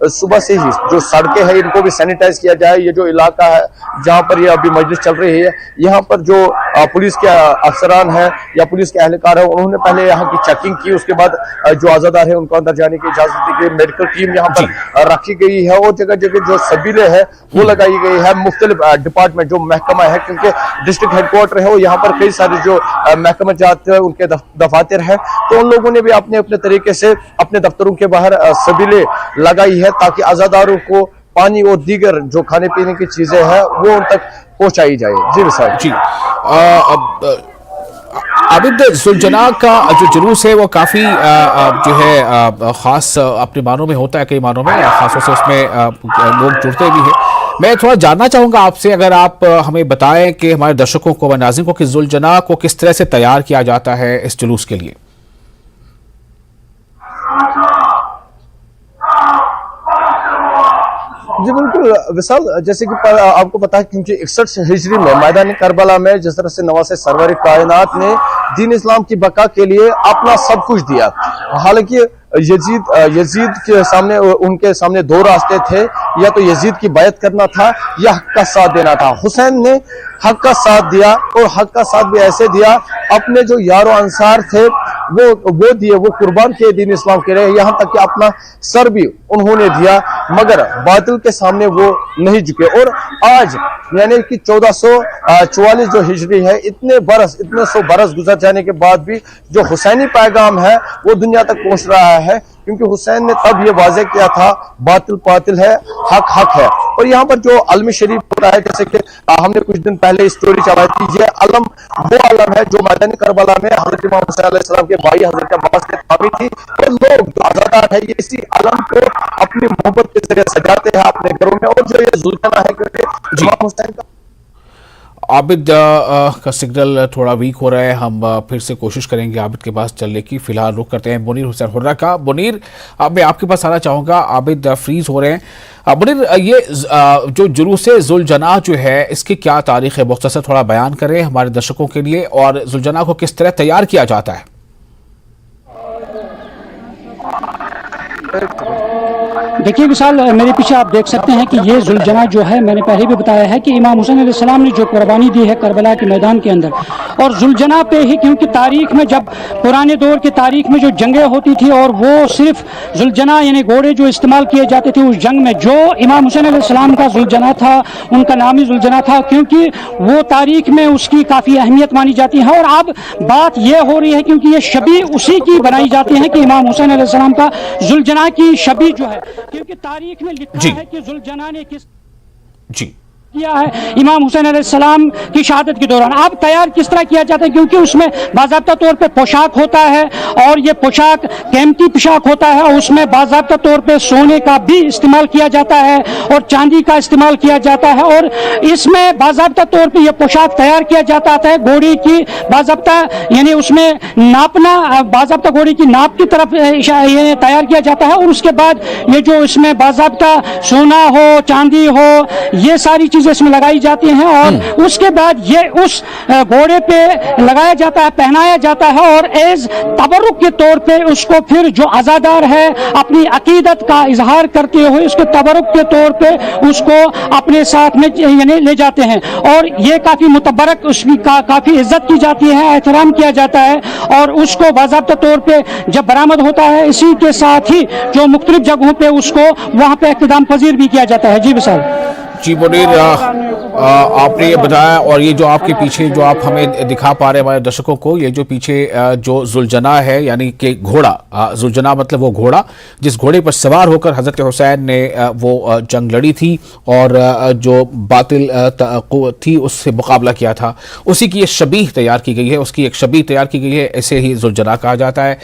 E: सुबह से ही जो सड़कें हैं इनको भी सैनिटाइज किया जाए। ये जो इलाका है जहाँ पर ये अभी मजलिस चल रही है, यहाँ पर जो पुलिस के अफसरान हैं या पुलिस के एहलकार है, उन्होंने पहले यहाँ की चेकिंग की। उसके बाद जो आजादार है उनको अंदर जाने की इजाजत दी गई। मेडिकल टीम यहाँ पर रखी गई है और जगह जगह जो सबीले है वो लगाई गई है। मुख्तलिफ डिपार्टमेंट जो महकमा है, क्योंकि डिस्ट्रिक्ट हेडक्वार्टर है, और यहाँ पर कई सारे जो महकमा जाते हैं उनके दफातर है, तो उन लोगों ने भी अपने अपने तरीके से अपने दफ्तरों के बाहर सबीले लगाई है, ताकि आजादारों को पानी और दीगर जो खाने पीने की चीजें हैं वो उन तक पहुंचाई जाए। जी विशाल
A: जी। आबिद, सुलझना का जो जुलूस है वो काफ़ी जो है ख़ास अपने मानों में होता है, कई मानों में ख़ासतौर से उसमें लोग जुड़ते भी हैं। मैं थोड़ा जानना चाहूँगा आपसे, अगर आप हमें बताएं कि हमारे दर्शकों को व नाज़रीन को कि सुलझना को किस तरह से तैयार किया जाता है इस जुलूस के लिए।
E: जी बिल्कुल विशाल, जैसे कि आपको पता है, क्योंकि 61 हिजरी में मैदान करबला में जिस तरह से नवासे सरवर कायनात ने दीन इस्लाम की बका के लिए अपना सब कुछ दिया। हालांकि यजीद के सामने, उनके सामने दो रास्ते थे, या तो यजीद की बैत करना था या हक का साथ देना था। हुसैन ने हक का साथ दिया, और हक का साथ भी ऐसे दिया, अपने जो यारो अंसार थे वो दिए, वो कुर्बान किए दीन इस्लाम के लिए, यहाँ तक कि अपना सर भी उन्होंने दिया, मगर बातिल के सामने वो नहीं झुके। और आज यानी कि 1444 जो हिजरी है, इतने 100 बरस गुजर जाने के बाद भी जो हुसैनी पैगाम है वो दुनिया तक पहुंच रहा है, क्योंकि हुसैन ने तब ये वाज़ेह किया था, बातिल बातिल है, हक हक है। और यहाँ पर जो अलम शरीफ होता है, जैसे कि हमने कुछ दिन पहले स्टोरी चलाई थी, ये अलम वो अलम है जो मैदान करबला में हजरत इमाम हुसैन अलैहिस्सलाम के भाई हजरत अब्बास के ताबी थी। और लोग जो आजादार है, ये इसी अलम को अपनी मोहब्बत के जरिए सजाते हैं अपने घरों में। और जो ये जुल्फना है, क्योंकि इमाम हुसैन का
A: आबिद का सिग्नल थोड़ा वीक हो रहा है, हम फिर से कोशिश करेंगे आबिद के पास चलने की। फिलहाल रुक करते हैं मुनीर हुसैन हुर्रा का। मुनीर, अब मैं आपके पास आना चाहूँगा, आबिद फ्रीज हो रहे हैं। मुनीर, ये जो जुलूस सुलझना जो है, इसकी क्या तारीख है, मुख्तसर थोड़ा बयान करें हमारे दर्शकों के लिए, और सुलझना को किस तरह तैयार किया जाता है।
F: देखिए विशाल, मेरे पीछे आप देख सकते हैं कि ये सुलझना जो है, मैंने पहले भी बताया है कि इमाम हुसैन अलैहिस्सलाम ने जो कुर्बानी दी है करबला के मैदान के अंदर, और सुलझना पे ही, क्योंकि तारीख में जब पुराने दौर की तारीख में जो जंगें होती थी, और वो सिर्फ सुलझना यानी घोड़े जो इस्तेमाल किए जाते थे उस जंग में, जो इमाम हुसैन अलैहिस्सलाम का सुलझना था, उनका नाम ही सुलझना था, क्योंकि वो तारीख में उसकी काफ़ी अहमियत मानी जाती है। और अब बात ये हो रही है, क्योंकि ये शबी उसी की बनाई जाती है कि इमाम हुसैन अलैहिस्सलाम का सुलझना की शबी जो है, क्योंकि तारीख में लिखा है कि सुलझना ने किस किया है इमाम हुसैन अलैहिस्सलाम की शहादत के दौरान। अब तैयार किस तरह किया जाता है, क्योंकि उसमें बाज़ाब्ता तौर पे पोशाक होता है, और ये पोशाक कीमती पोशाक होता है, और उसमें बाज़ाब्ता तौर पे सोने का भी इस्तेमाल किया जाता है और चांदी का इस्तेमाल किया जाता है, और इसमें बाज़ाब्ता तौर पे ये पोशाक तैयार किया जाता है। घोड़ी की बाज़ाब्ता यानी उसमें नापना, बाज़ाब्ता घोड़ी की नाप की तरफ ये तैयार किया जाता है, और उसके बाद ये जो इसमें बाज़ाब्ता सोना हो, चांदी हो, ये सारी चीजें इसमें लगाई जाती हैं, और उसके बाद ये उस घोड़े पे लगाया जाता है, पहनाया जाता है, और एज तबरुक के तौर पे उसको फिर जो आजादार है अपनी अकीदत का इजहार करते हुए उसके तबरुक के तौर पे उसको अपने साथ में यानी ले जाते हैं, और ये काफी मुतबरक, उसकी काफी इज्जत की जाती है, एहतराम किया जाता है, और उसको बाज़ाब्ता तौर पे जब बरामद होता है, इसी के साथ ही जो मुख्तलिफ जगहों पे उसको वहां पे इक़्तिदाम पजीर भी किया जाता है। जी विशाल।
A: जी मुनीर, आपने ये बताया, और ये जो आपके पीछे जो आप हमें दिखा पा रहे हैं हमारे दर्शकों को, ये जो पीछे जो सुलझना है, यानी कि घोड़ा, सुलझना मतलब वो घोड़ा जिस घोड़े पर सवार होकर हजरत हुसैन ने वो जंग लड़ी थी और जो बातिल थी उससे मुकाबला किया था, उसी की ये शबीह तैयार की गई है, उसकी एक शबीह तैयार की गई है, ऐसे ही सुलझना कहा जाता है।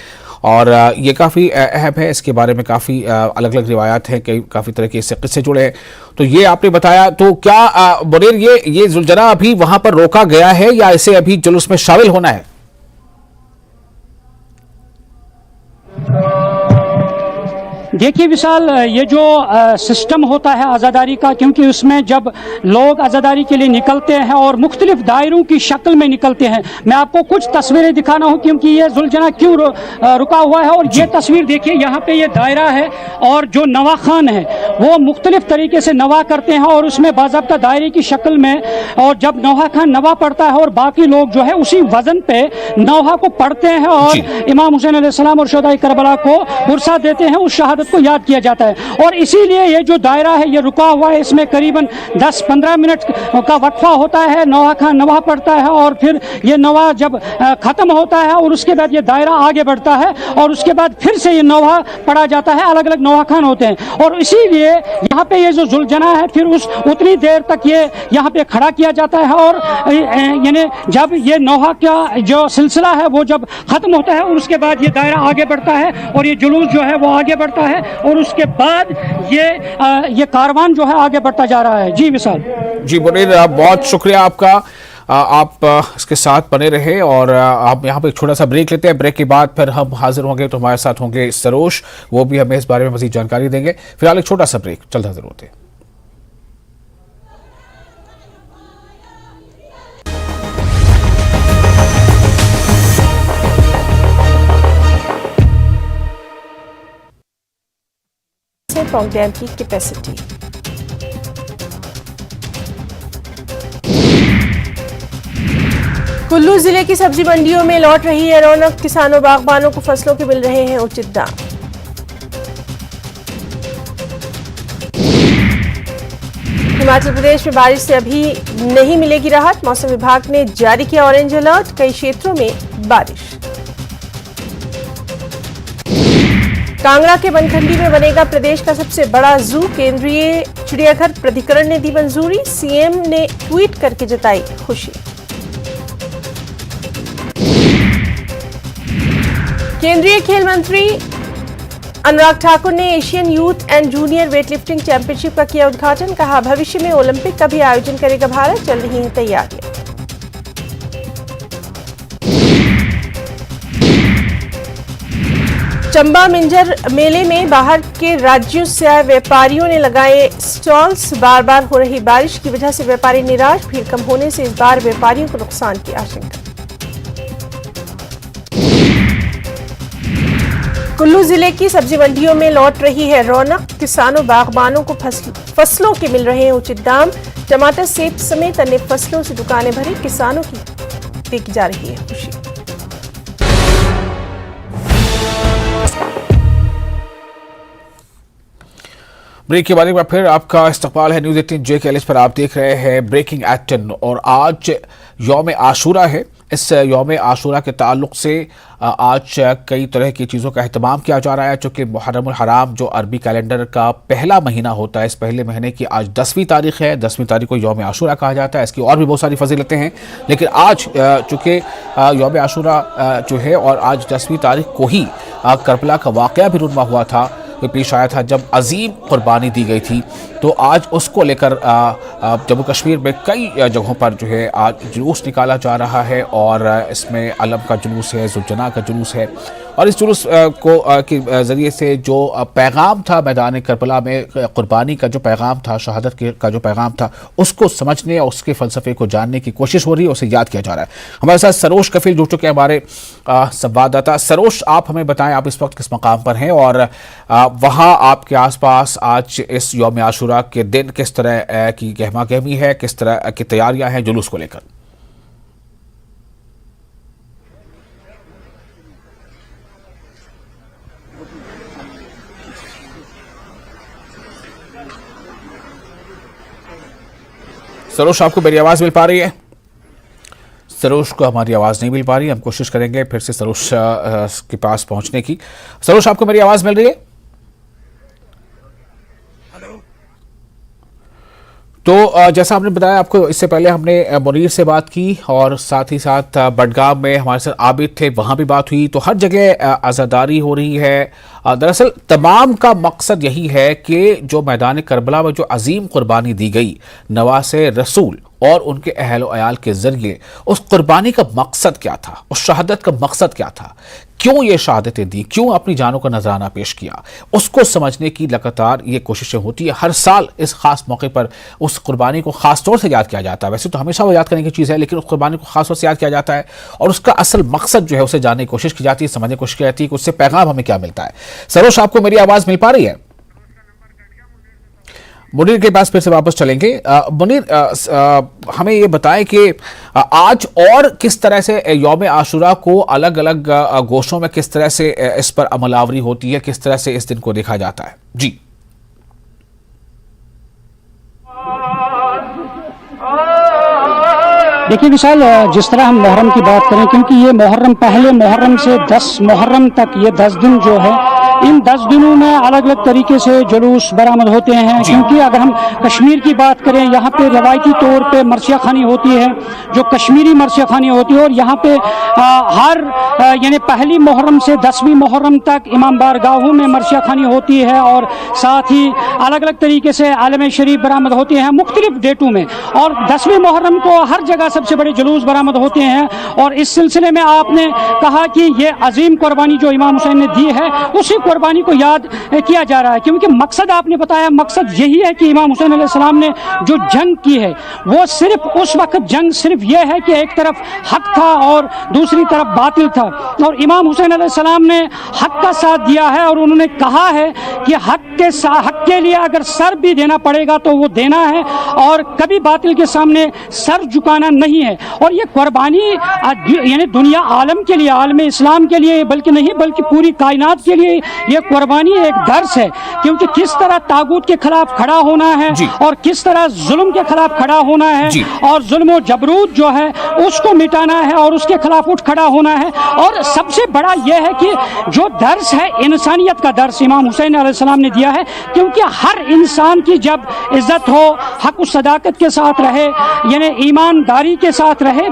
A: और ये काफ़ी अहम है, इसके बारे में काफ़ी अलग अलग रिवायात हैं, कई काफ़ी तरह के इससे किस्से जुड़े हैं। तो ये आपने बताया, तो क्या मुनीर ये सुलझना अभी वहां पर रोका गया है या इसे अभी जुलूस में शामिल होना है?
F: देखिए विशाल, ये जो सिस्टम होता है आज़ादारी का, क्योंकि उसमें जब लोग आज़ादारी के लिए निकलते हैं और मुख्तलिफ दायरों की शक्ल में निकलते हैं, मैं आपको कुछ तस्वीरें दिखाना हूँ क्योंकि ये जुलझना क्यों रुका हुआ है। और ये तस्वीर देखिए, यहाँ पे ये दायरा है और जो नवा खान है वो मुख्तलिफ तरीके से नवा करते हैं और उसमें बाज़ाब्ता दायरे की शक्ल में, और जब नवा खान नवा पढ़ता है और बाकी लोग जो है उसी वजन पे नवा को पढ़ते हैं और इमाम हुसैन अलैहिस्सलाम और शोहदाए करबला को पुरसा देते हैं, उस शहादत को याद किया जाता है। और इसीलिए ये जो दायरा है ये रुका हुआ है, इसमें करीबन 10-15 मिनट का वक्फा होता है, नवा खान नवा पढ़ता है और फिर ये नवा जब ख़त्म होता है और उसके बाद ये दायरा आगे बढ़ता है और उसके बाद फिर से ये नवा पढ़ा जाता है, अलग अलग नवा खान होते हैं। और इसीलिए यहाँ पे ये जो जुलझना है फिर उतनी देर तक ये यहाँ पे खड़ा किया जाता है और यानी जब ये नौहा का जो सिलसिला है वो जब ख़त्म होता है और उसके बाद ये दायरा आगे बढ़ता है और ये जुलूस जो है वो आगे बढ़ता है और उसके बाद ये कारवान जो है आगे बढ़ता जा रहा है। जी विशाल।
A: जी मुनीर, बहुत शुक्रिया आपका, आप इसके साथ बने रहे। और आप यहाँ पे एक छोटा सा ब्रेक लेते हैं, ब्रेक के बाद फिर हम हाजिर होंगे तो हमारे साथ होंगे सरोज, वो भी हमें इस बारे में मज़ीद जानकारी देंगे। फिलहाल एक छोटा सा ब्रेक, जल्द हाजिर होते हैं।
B: पौंग डैम की कैपेसिटी। कुल्लू जिले की सब्जी मंडियों में लौट रही है रौनक, किसानों बागबानों को फसलों के मिल रहे हैं उचित दाम। हिमाचल प्रदेश में बारिश से अभी नहीं मिलेगी राहत, मौसम विभाग ने जारी किया ऑरेंज अलर्ट, कई क्षेत्रों में बारिश। कांगड़ा के बनखंडी में बनेगा प्रदेश का सबसे बड़ा जू, केंद्रीय चिड़ियाघर प्राधिकरण ने दी मंजूरी, सीएम ने ट्वीट करके जताई खुशी। केंद्रीय खेल मंत्री अनुराग ठाकुर ने Asian youth and junior weightlifting championship का किया उद्घाटन, कहा भविष्य में ओलंपिक का भी आयोजन करेगा भारत, चल रही हैं तैयारियां। चंबा मिंजर मेले में बाहर के राज्यों से आए व्यापारियों ने लगाए स्टॉल्स, बार बार हो रही बारिश की वजह से व्यापारी निराश, भीड़ कम होने से इस बार व्यापारियों को नुकसान की आशंका। कुल्लू जिले की सब्जी मंडियों में लौट रही है रौनक, किसानों बागबानों को फसलों के मिल रहे हैं उचित दाम, टमाटर सेब समेत अन्य फसलों से दुकानें भरी, किसानों की देखी जा रही है खुशी।
A: ब्रेक के बाद एक बार फिर आपका इस्तकबाल है न्यूज़ 18 JKLS पर। आप देख रहे हैं ब्रेकिंग एट 10 और आज यौम आशूरा है। इस यौम आशूरा के ताल्लुक से आज कई तरह की चीज़ों का अहतमाम किया जा रहा है, चूँकि मुहर्रमुल हराम जो अरबी कैलेंडर का पहला महीना होता है, इस पहले महीने की आज 10वीं तारीख है। 10वीं तारीख को यौम आशूरा कहा जाता है। इसकी और भी बहुत सारी फजीलतें हैं, लेकिन आज चूँकि यौम आशूरा जो है और आज 10वीं तारीख को ही करबला का वाक़या भी रुनमा हुआ था, पेश आया था जब अजीम कुर्बानी दी गई थी। तो आज उसको लेकर जम्मू कश्मीर में कई जगहों पर जो है आज जुलूस निकाला जा रहा है और इसमें अलम का जुलूस है, जुलझना का जुलूस है। और इस जुलूस के ज़रिए से जो पैगाम था मैदान करबला में, कुर्बानी का जो पैगाम था, शहादत का जो पैगाम था, उसको समझने और उसके फ़लसफ़े को जानने की कोशिश हो रही है, उसे याद किया जा रहा है। हमारे साथ सरोज कफील जुड़ चुके हैं, हमारे संवाददाता। सरोज, आप हमें बताएं, आप इस वक्त किस मकाम पर हैं और वहाँ आपके आसपास आज इस यौम आशूरा के दिन किस तरह की गहमा गहमी है, किस तरह की तैयारियां हैं जुलूस को लेकर? सरोज, आपको मेरी आवाज मिल पा रही है? सरोज को हमारी आवाज़ नहीं मिल पा रही, हम कोशिश करेंगे फिर से सरोज के पास पहुंचने की। सरोज, आपको मेरी आवाज़ मिल रही है? तो जैसा आपने बताया, आपको इससे पहले हमने मुनीर से बात की और साथ ही साथ बडगाम में हमारे साथ आबिद थे, वहाँ भी बात हुई। तो हर जगह आज़ादारी हो रही है। दरअसल तमाम का मकसद यही है कि जो मैदान करबला में जो अजीम कुर्बानी दी गई नवासे रसूल, और उनके अहल अयाल के जरिए उस कुर्बानी का मकसद क्या था, उस शहादत का मकसद क्या था, क्यों ये शहादतें दी, क्यों अपनी जानों का नजराना पेश किया, उसको समझने की लगातार ये कोशिशें होती है। हर साल इस खास मौके पर उस कुर्बानी को खास तौर से याद किया जाता है। वैसे तो हमेशा वो याद करने की चीज़ है, लेकिन उस कुर्बानी को खास तौर से याद किया जाता है और उसका असल मकसद जो है उसे जानने की कोशिश की जाती है, समझने की कोशिश की जाती है कि उससे पैगाम हमें क्या मिलता है। सरोज, आपको मेरी आवाज़ मिल पा रही है? मुनीर के पास फिर से वापस चलेंगे। मुनीर, हमें ये बताएं कि आज और किस तरह से यौम आशुरा को अलग अलग गोशों में किस तरह से इस पर अमलावरी होती है, किस तरह से इस दिन को देखा जाता है? जी
F: देखिए विशाल, जिस तरह हम मुहर्रम की बात करें, क्योंकि ये मुहर्रम पहले मुहर्रम से 10 मुहर्रम तक ये 10 दिन जो है, इन 10 दिनों में अलग अलग तरीके से जुलूस बरामद होते हैं। क्योंकि अगर हम कश्मीर की बात करें, यहाँ पे रवायती तौर पे मरसिया खानी होती है, जो कश्मीरी मरसिया खानी होती है, और यहाँ पे हर यानी पहली मुहर्रम से 10वीं मुहर्रम तक इमाम बारगाहों में मरसिया खानी होती है, और साथ ही अलग अलग तरीके से आलम शरीफ बरामद होते हैं मुख्तलिफ डेटों में। और 10वीं मुहर्रम को हर जगह सबसे बड़े जुलूस बरामद होते हैं। और इस सिलसिले में आपने कहा कि ये अजीम कुर्बानी जो इमाम हुसैन ने दी है, उसी कुर्बानी को याद किया जा रहा है। क्योंकि मकसद आपने बताया, मकसद यही है कि इमाम हुसैन अलैहिस्सलाम ने जो जंग की है, वो सिर्फ उस वक्त जंग सिर्फ ये है कि एक तरफ हक था और दूसरी तरफ बातिल था, और इमाम हुसैन अलैहिस्सलाम ने हक का साथ दिया है। और उन्होंने कहा है कि हक के लिए अगर सर भी देना पड़ेगा तो वो देना है, और कभी बातिल के सामने सर झुकाना नहीं है। और ये कुर्बानी यानी दुनिया आलम के लिए, आलम इस्लाम के लिए बल्कि नहीं बल्कि पूरी कायनात के लिए ये कुर्बानी एक दर्स है। क्योंकि किस तरह तागूत के खिलाफ खड़ा होना है और किस तरह जुल्म के खिलाफ खड़ा होना है, और जुल्म और जबरूत जो है उसको मिटाना है और उसके खिलाफ उठ खड़ा होना है। और सबसे बड़ा यह है कि जो दर्स है इंसानियत का दर्स इमाम हुसैन अलैहिस्सलाम ने दिया है। क्योंकि हर इंसान की जब इज्जत हो, हक और सदाकत के साथ रहे, यानी ईमानदारी के साथ रहे,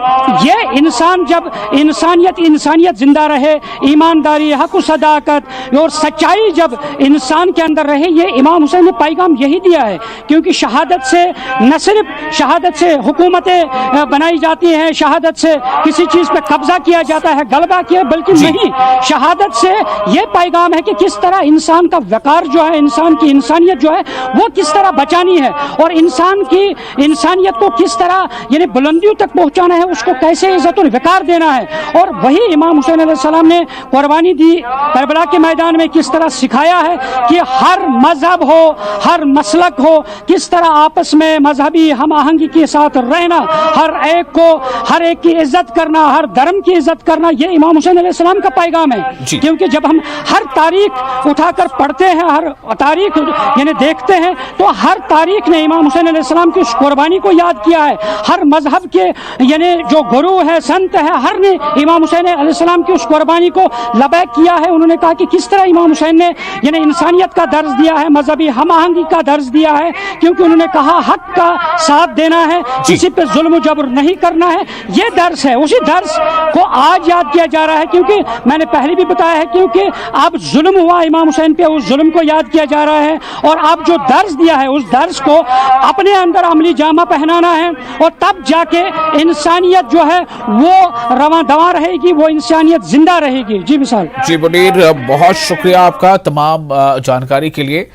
F: ये इंसान जब इंसानियत जिंदा रहे, ईमानदारी, हक और सदाकत और सच्चाई जब इंसान के अंदर रहे, ये इमाम हुसैन ने पैगाम यही दिया है। क्योंकि शहादत से न सिर्फ शहादत से हुकूमतें बनाई जाती हैं, शहादत से किसी चीज पे कब्जा किया जाता है, गलबा किया, बल्कि नहीं, शहादत से ये पैगाम है कि किस तरह इंसान का वकार जो है, इंसान की इंसानियत जो है वो किस तरह बचानी है, और इंसान की इंसानियत को किस तरह यानी बुलंदियों तक पहुंचाना है, उसको कैसे इज्जत और वकार देना है। और वही इमाम हुसैन अलैहिस्सलाम ने कुर्बानी दी करबला के मैदान में, किस तरह सिखाया है कि हर मजहब हो, हर मसलक हो, किस तरह आपस में मजहबी हम आहंगी के साथ रहना, हर एक की इज्जत करना, हर धर्म की इज्जत करना, ये इमाम हुसैन अलैहिस्सलाम का पैगाम है। क्योंकि जब हम हर तारीख उठाकर पढ़ते हैं, हर तारीख यानी देखते हैं, तो हर तारीख ने इमाम हुसैन अलैहिस्सलाम की उस कुर्बानी को याद किया है। हर मजहब के यानी जो गुरु है, संत है, हर ने इमाम हुसैन अलैहिस्सलाम की उस कुर्बानी को लबैक किया है। उन्होंने कहा कि किस तरह इमाम हुसैन ने यानी इंसानियत का दर्ज दिया है, मजहबी हम आहंगी का दर्ज दिया है। क्योंकि उन्होंने कहा हक का साथ देना है, किसी पे जुल्म जबर नहीं करना है, ये दर्स है। उसी दर्स को आज याद किया जा रहा है। क्योंकि मैंने पहले भी बताया है, क्योंकि अब जुल्म हुआ इमाम हुसैन पे, उस जुल्म को याद किया जा रहा है, और अब जो दर्स दिया है उस दर्स को अपने अंदर अमली जामा पहनाना है, और तब जाके इंसानियत जो है वो रवां दवा रहेगी, वो इंसानियत जिंदा रहेगी। जी विशाल। जी
A: मुनीर, बहुत शुक्रिया आपका तमाम जानकारी के लिए।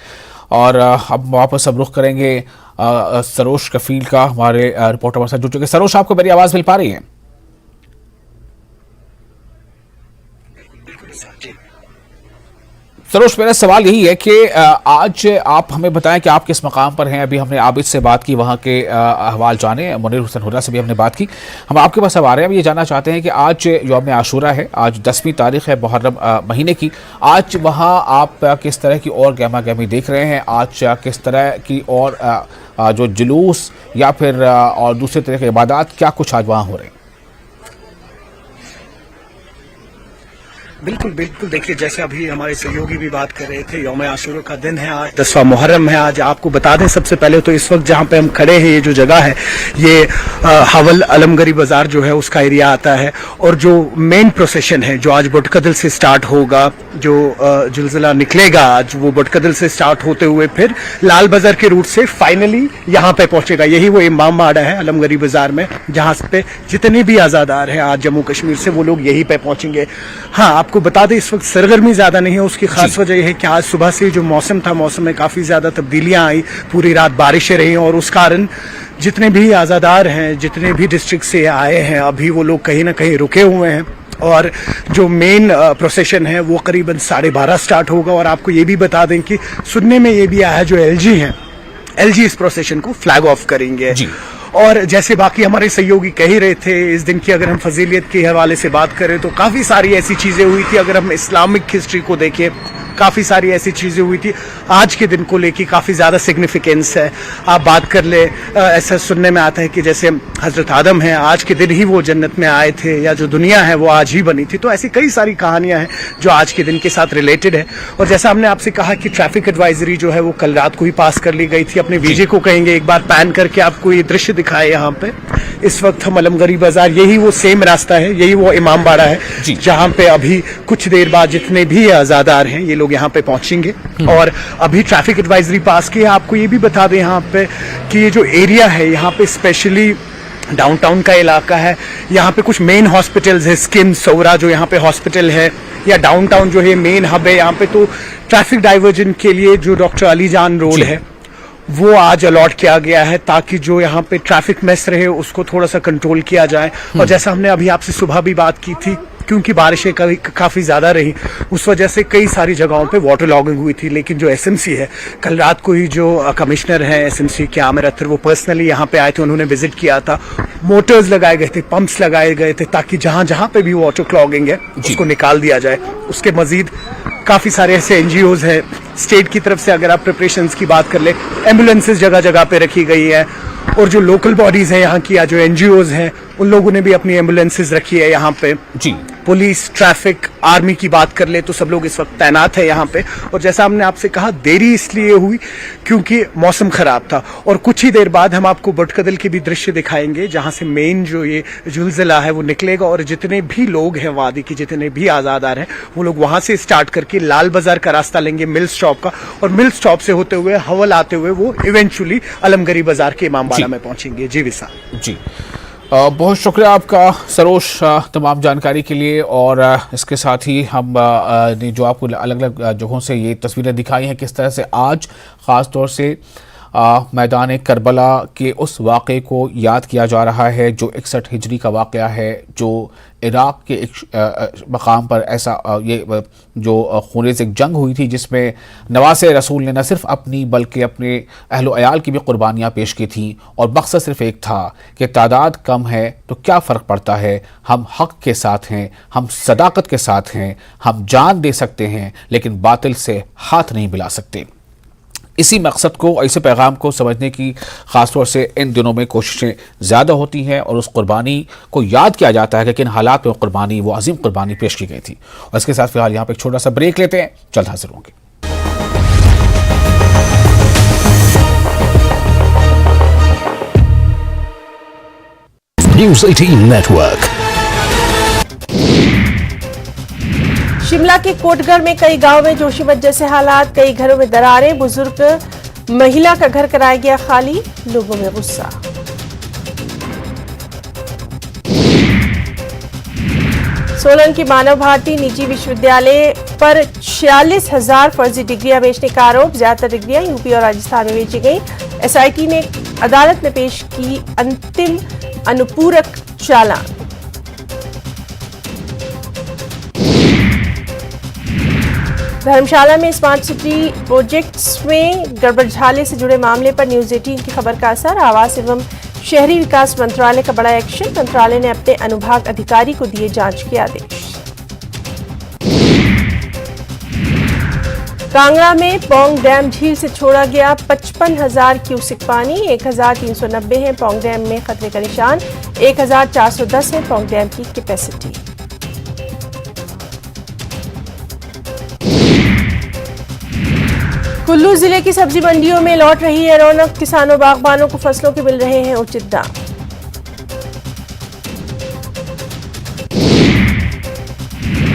A: और अब वापस अब रुख करेंगे सरोज कफील का, हमारे रिपोर्टर हमारे साथ जुड़ चुके। सरोज, आपको मेरी आवाज मिल पा रही है? सरोज, मेरा सवाल यही है कि आज आप हमें बताएं कि आप किस मकाम पर हैं। अभी हमने आबिद से बात की, वहाँ के अहवाल जाने, मुनीर हुसैन हुर्रा से भी हमने बात की। हम आपके पास अब आ रहे हैं, हम ये जानना चाहते हैं कि आज यौम आशूरा है, आज 10वीं तारीख है मुहर्रम महीने की। आज वहाँ आप किस तरह की और गहमा गहमी देख रहे हैं? आज किस तरह की और जो जुलूस या फिर और दूसरे तरह के इबादत, क्या कुछ आज वहाँ हो रहे हैं?
G: बिल्कुल बिल्कुल, देखिए जैसे अभी हमारे सहयोगी भी बात कर रहे थे, यौम आशूरा का दिन है आज, 10वां मुहर्रम है आज। आपको बता दें सबसे पहले तो इस वक्त जहाँ पे हम खड़े हैं, ये जो जगह है ये हवल अलमगरी बाजार जो है उसका एरिया आता है। और जो मेन प्रोसेशन है जो आज बुटकदल से स्टार्ट होगा, जो जुलजिला निकलेगा आज, वो बुटकदल से स्टार्ट होते हुए फिर लाल बाजार के रूट से फाइनली यहाँ पे पहुंचेगा। यही वो इमाम बाड़ा है अलमगरी बाजार में, जहाँ पे जितने भी आज़ादार हैं आज जम्मू कश्मीर से, वो लोग यहीं पे पहुंचेंगे। हाँ, आपको बता दें इस वक्त सरगर्मी ज्यादा नहीं है, उसकी खास वजह यह है कि आज सुबह से जो मौसम था, मौसम में काफी ज्यादा तब्दीलियां आई, पूरी रात बारिशें रही और उस कारण जितने भी आज़ादार हैं, जितने भी डिस्ट्रिक्ट से आए हैं, अभी वो लोग कहीं ना कहीं रुके हुए हैं। और जो मेन प्रोसेशन है वो करीबन 12:30 स्टार्ट होगा। और आपको ये भी बता दें कि सुनने में ये भी आया है जो LG हैं, LG इस प्रोसेशन को फ्लैग ऑफ करेंगे। और जैसे बाकी हमारे सहयोगी कह ही रहे थे, इस दिन की अगर हम फजीलियत के हवाले से बात करें तो काफ़ी सारी ऐसी चीज़ें हुई थी। अगर हम इस्लामिक हिस्ट्री को देखें, काफ़ी सारी ऐसी चीज़ें हुई थी। आज के दिन को लेके काफ़ी ज़्यादा सिग्निफिकेंस है। आप बात कर ले, ऐसा सुनने में आता है कि जैसे हज़रत आदम हैं, आज के दिन ही वो जन्नत में आए थे, या जो दुनिया है वो आज ही बनी थी। तो ऐसी कई सारी कहानियां हैं जो आज के दिन के साथ रिलेटेड है। और जैसा हमने आपसे कहा कि ट्रैफिक एडवाइजरी जो है वो कल रात को ही पास कर ली गई थी। अपने वीजे को कहेंगे एक बार पैन करके आपको ये दृश्य दिखाए। यहाँ पे इस वक्त हम अलमगरी बाजार, यही वो सेम रास्ता है, यही वो इमाम बाड़ा है जहाँ पे अभी कुछ देर बाद जितने भी आज़ादार हैं ये लोग यहाँ पे पहुंचेंगे। और अभी ट्रैफिक एडवाइजरी पास की है। आपको ये भी बता दें यहाँ पे कि ये जो एरिया है यहाँ पे स्पेशली डाउनटाउन का इलाका है। यहाँ पे कुछ मेन हॉस्पिटल्स है, स्किम सौरा जो यहाँ पे हॉस्पिटल है, या डाउनटाउन जो है मेन हब है यहाँ पे। तो ट्रैफिक डाइवर्जन के लिए जो डॉक्टर अली जान रोड है वो आज अलॉट किया गया है, ताकि जो यहाँ पे ट्रैफिक मेस रहे उसको थोड़ा सा कंट्रोल किया जाए। और जैसा हमने अभी आपसे सुबह भी बात की थी, क्योंकि बारिशें काफ़ी ज़्यादा रही, उस वजह से कई सारी जगहों पे वाटर लॉगिंग हुई थी। लेकिन जो SMC है, कल रात को ही जो कमिश्नर हैं SMC के आमिर अख्तर, वो पर्सनली यहाँ पे आए थे, उन्होंने विजिट किया था। मोटर्स लगाए गए थे, पंप्स लगाए गए थे, ताकि जहाँ जहाँ पे भी वाटर क्लॉगिंग है उसको निकाल दिया जाए। उसके मजीद काफ़ी सारे ऐसे NGOs हैं स्टेट की तरफ से। अगर आप प्रिपरेशंस की बात कर ले, एम्बुलेंसेज जगह जगह पे रखी गई है। और जो लोकल बॉडीज हैं यहाँ की, या जो NGOs हैं, उन लोगों ने भी अपनी एम्बुलेंसेज रखी है यहाँ पे। पुलिस, ट्रैफिक, आर्मी की बात कर ले तो सब लोग इस वक्त तैनात है यहाँ पे। और जैसा हमने आपसे कहा, देरी इसलिए हुई क्योंकि मौसम खराब था। और कुछ ही देर बाद हम आपको बुटकदल के भी दृश्य दिखाएंगे, जहाँ से मेन जो ये जुलजिला है वो निकलेगा। और जितने भी लोग हैं वादी के, जितने भी आज़ादार हैं, वो लोग वहाँ से स्टार्ट करके लाल बाजार का रास्ता लेंगे, मिल स्टॉप का, और मिल स्टॉप से होते हुए हवल आते हुए वो इवेंचुअली अलमगरी बाजार के इमाम बाड़ा में पहुंचेंगे। जी विशाल जी,
A: बहुत शुक्रिया आपका सरोज तमाम जानकारी के लिए। और इसके साथ ही हम ने जो आपको अलग अलग जगहों से ये तस्वीरें दिखाई हैं, किस तरह से आज ख़ास तौर से मैदान करबला के उस वाक़े को याद किया जा रहा है जो 61 हिजरी का वाक़या है, जो इराक़ के एक मकाम पर ऐसा ये जो खूनेज़ एक जंग हुई थी, जिसमें नवासे रसूल ने न सिर्फ अपनी बल्कि अपने अहलो अयाल की भी कुर्बानियाँ पेश की थी। और मकसद सिर्फ एक था कि तादाद कम है तो क्या फ़र्क पड़ता है, हम हक़ के साथ हैं, हम सदाकत के साथ हैं, हम जान दे सकते हैं लेकिन बातिल से हाथ नहीं मिला सकते। इसी मकसद को, इसी पैगाम को समझने की ख़ास तौर से इन दिनों में कोशिशें ज़्यादा होती हैं और उस कुर्बानी को याद किया जाता है कि किन हालात में कुर्बानी, वो अजीम कुर्बानी पेश की गई थी। और इसके साथ फिलहाल यहाँ पर एक छोटा सा ब्रेक लेते हैं, जल्द हाजिर होंगे।
H: News 18 Network।
B: शिमला के कोटगढ़ में कई गांव में जोशीमठ जैसे हालात, कई घरों में दरारें, बुजुर्ग महिला का घर कराया गया खाली, लोगों में गुस्सा। सोलन की मानव भारती निजी विश्वविद्यालय पर 46,000 फर्जी डिग्रियां बेचने का आरोप, ज्यादातर डिग्रियां यूपी और राजस्थान में बेची गई। SIT ने अदालत में पेश की अंतिम अनुपूरक चालान। धर्मशाला में स्मार्ट सिटी प्रोजेक्ट्स में गड़बड़झाले से जुड़े मामले पर न्यूज 18 की खबर का असर, आवास एवं शहरी विकास मंत्रालय का बड़ा एक्शन, मंत्रालय ने अपने अनुभाग अधिकारी को दिए जांच के आदेश। कांगड़ा में पौंग डैम झील से छोड़ा गया 55,000 क्यूसेक पानी, 1,390 है पौंग डैम में खतरे का निशान, 1,410 है पौंग डैम की कैपेसिटी। कुल्लू जिले की सब्जी मंडियों में लौट रही है रौनक, किसानों बागबानों को फसलों के मिल रहे हैं उचित दाम।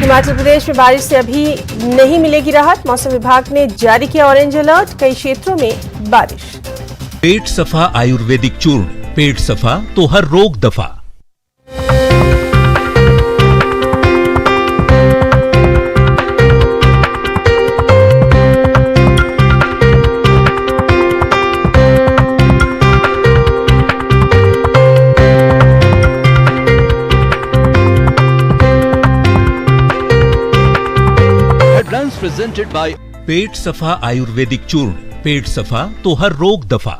B: हिमाचल प्रदेश में बारिश से अभी नहीं मिलेगी राहत, मौसम विभाग ने जारी किया ऑरेंज अलर्ट, कई क्षेत्रों में बारिश।
H: पेट सफा आयुर्वेदिक चूर्ण, पेट सफा तो हर रोग दफा। प्रेजेंटेड बाय पेट सफा आयुर्वेदिक चूर्ण, पेट सफा तो हर रोग दफा।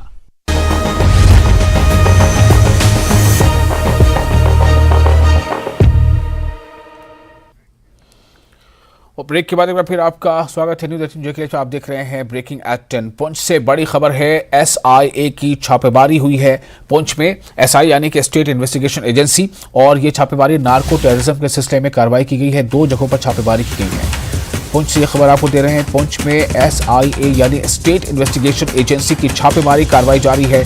A: और ब्रेक के बाद एक बार फिर आपका स्वागत है न्यूज 18 के लिए। आप देख रहे हैं ब्रेकिंग एट 10। पुंछ से बड़ी खबर है, SIA की छापेमारी हुई है पुंछ में। SIA यानी कि स्टेट इन्वेस्टिगेशन एजेंसी, और ये छापेमारी नार्को टेररिज्म के सिलसिले में कार्रवाई की गई है। 2 जगहों पर छापेमारी की गई है। पुंछ से ये खबर आपको दे रहे हैं, पुंछ में SIA यानी स्टेट इन्वेस्टिगेशन एजेंसी की छापेमारी कार्रवाई जारी है,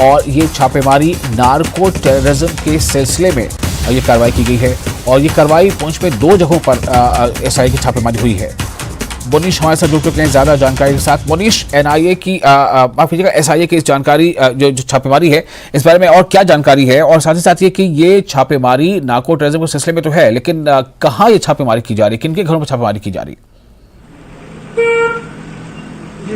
A: और ये छापेमारी नार्को टेररिज्म के सिलसिले में ये कार्रवाई की गई है। और ये कार्रवाई पुंछ में 2 जगहों पर SIA की छापेमारी हुई है। मुनीश हमारे साथ जुड़ चुके हैं ज़्यादा जानकारी के साथ। मुनीश, NIA की माफ कीजिएगा, SIA की इस जानकारी जो छापेमारी है, इस बारे में और क्या जानकारी है, और साथ ही साथ ये कि ये छापेमारी नार्को टेररिज्म के सिलसिले में तो है, लेकिन कहाँ ये छापेमारी की जा रही है, किन के घरों में छापेमारी की जा रही है?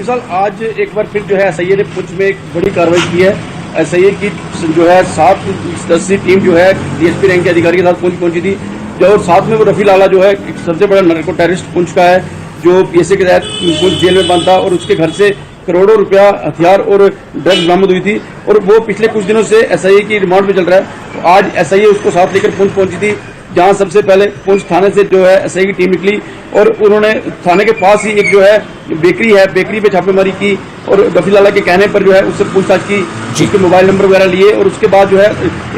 I: सर, आज एक बार फिर जो है SIA ने पुंछ में एक बड़ी कार्रवाई की है। SIA की जो है 7 सदस्यीय टीम जो है DSP रैंक के अधिकारी के साथ पुंछ पहुंची थी, जो साथ में वो रफी लाला जो है सबसे बड़ा नार्को टेररिस्ट पुंछ का है, जो PSA के तहत पुंछ जेल में बंद था, और उसके घर से करोड़ों रुपया हथियार और ड्रग्स बरामद हुई थी, और वो पिछले कुछ दिनों से SIA की रिमांड पे चल रहा है। तो आज SIA उसको साथ लेकर पुंछ पहुंची थी, जहां सबसे पहले पुंछ थाने से जो है SIA की टीम निकली, और उन्होंने थाने के पास ही एक जो है बेकरी है, बेकरी पे छापेमारी की, और रफी लाला के कहने पर जो है उससे पूछताछ की, उसके मोबाइल नंबर वगैरह लिए, और उसके बाद जो है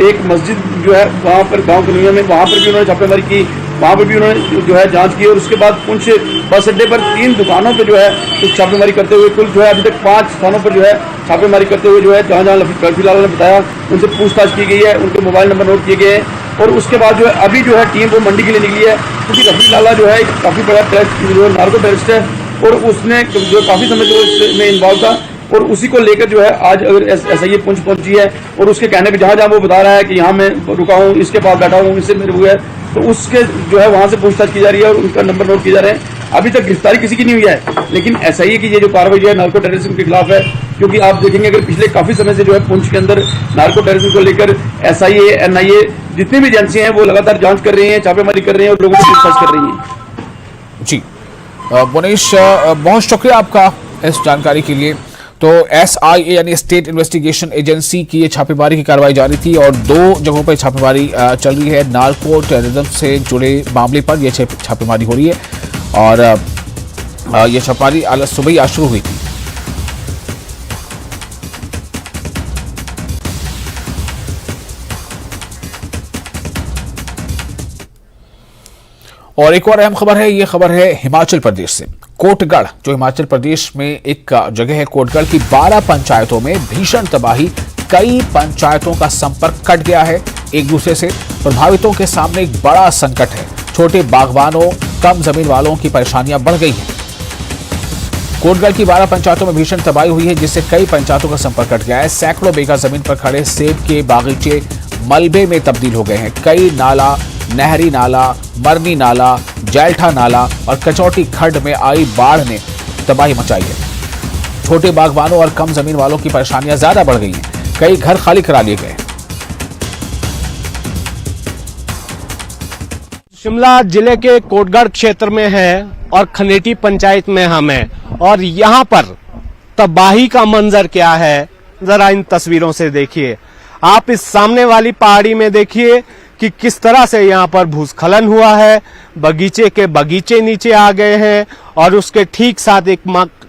I: एक मस्जिद जो है वहाँ पर गाँव कलोनिया में, वहाँ पर भी उन्होंने छापेमारी की, वहाँ पर भी उन्होंने जो है जांच की, और उसके बाद पुंछ बस अड्डे पर 3 दुकानों पर जो है कुछ छापेमारी करते हुए कुल जो है अभी तक 5 स्थानों पर जो है छापेमारी करते हुए जो है जहाँ जहाँ रफी लाला ने बताया उनसे पूछताछ की गई है, उनके मोबाइल नंबर नोट किए गए हैं। और उसके बाद जो है अभी जो है टीम वो मंडी के लिए निकली है, क्योंकि रफी लाला जो है एक काफ़ी बड़ा जो है नार्को टेररिस्ट है, और उसने जो काफ़ी समय जो इसमें इन्वॉल्व था, और उसी को लेकर जो है आज अगर SIA पुंछ पहुंची है, और उसके कहने पे जहाँ जहाँ वो बता रहा है कि यहाँ मैं रुका हूँ, इसके पास बैठा हूँ, इससे मेरे हुआ है, तो उसके जो है वहाँ से पूछताछ की जा रही है, और उनका नंबर नोट किए जा रहे हैं। अभी तक गिरफ्तारी किसी की नहीं हुई है, लेकिन SIA की ये जो कार्रवाई है नार्को टेररिज्म के खिलाफ है, क्योंकि आप देखेंगे अगर पिछले काफी समय से जो है पुंछ के अंदर नार्को टेररिज्म को लेकर SIA, NIA जितनी भी एजेंसियां हैं वो लगातार जांच कर रही हैं, छापेमारी कर रही हैं, और लोगों को पूछताछ कर रही हैं।
A: जी मुनीश, बहुत शुक्रिया आपका इस जानकारी के लिए। तो SIA यानी स्टेट इन्वेस्टिगेशन एजेंसी की ये छापेमारी की कार्रवाई जारी थी, और 2 जगहों पर छापेमारी चल रही है। नार्को टेररिज्म से जुड़े मामले पर यह छापेमारी हो रही है, और यह छापेमारी आज सुबह ही शुरू हुई थी। और एक और अहम खबर है, ये खबर है हिमाचल प्रदेश से। कोटगढ़, जो हिमाचल प्रदेश में एक जगह है, कोटगढ़ की 12 पंचायतों में भीषण तबाही, कई पंचायतों का संपर्क कट गया है एक दूसरे से। प्रभावितों के सामने एक बड़ा संकट है, छोटे बागवानों, कम जमीन वालों की परेशानियां बढ़ गई हैं। कोटगढ़ की 12 पंचायतों में भीषण तबाही हुई है, जिससे कई पंचायतों का संपर्क कट गया है। सैकड़ों बीघा जमीन पर खड़े सेब के बागीचे मलबे में तब्दील हो गए हैं। कई नाला, नहरी नाला, मरनी नाला, जैल्ठा नाला और कचौटी खड्ड में आई बाढ़ ने तबाही मचाई है। छोटे बागवानों और कम जमीन वालों की परेशानियां ज्यादा बढ़ गई हैं। कई घर खाली करा लिए गए।
J: शिमला जिले के कोटगढ़ क्षेत्र में है और खनेटी पंचायत में हम हैं, और यहाँ पर तबाही का मंजर क्या है जरा इन तस्वीरों से देखिए। आप इस सामने वाली पहाड़ी में देखिए कि किस तरह से यहाँ पर भूस्खलन हुआ है, बगीचे के बगीचे नीचे आ गए हैं, और उसके ठीक साथ एक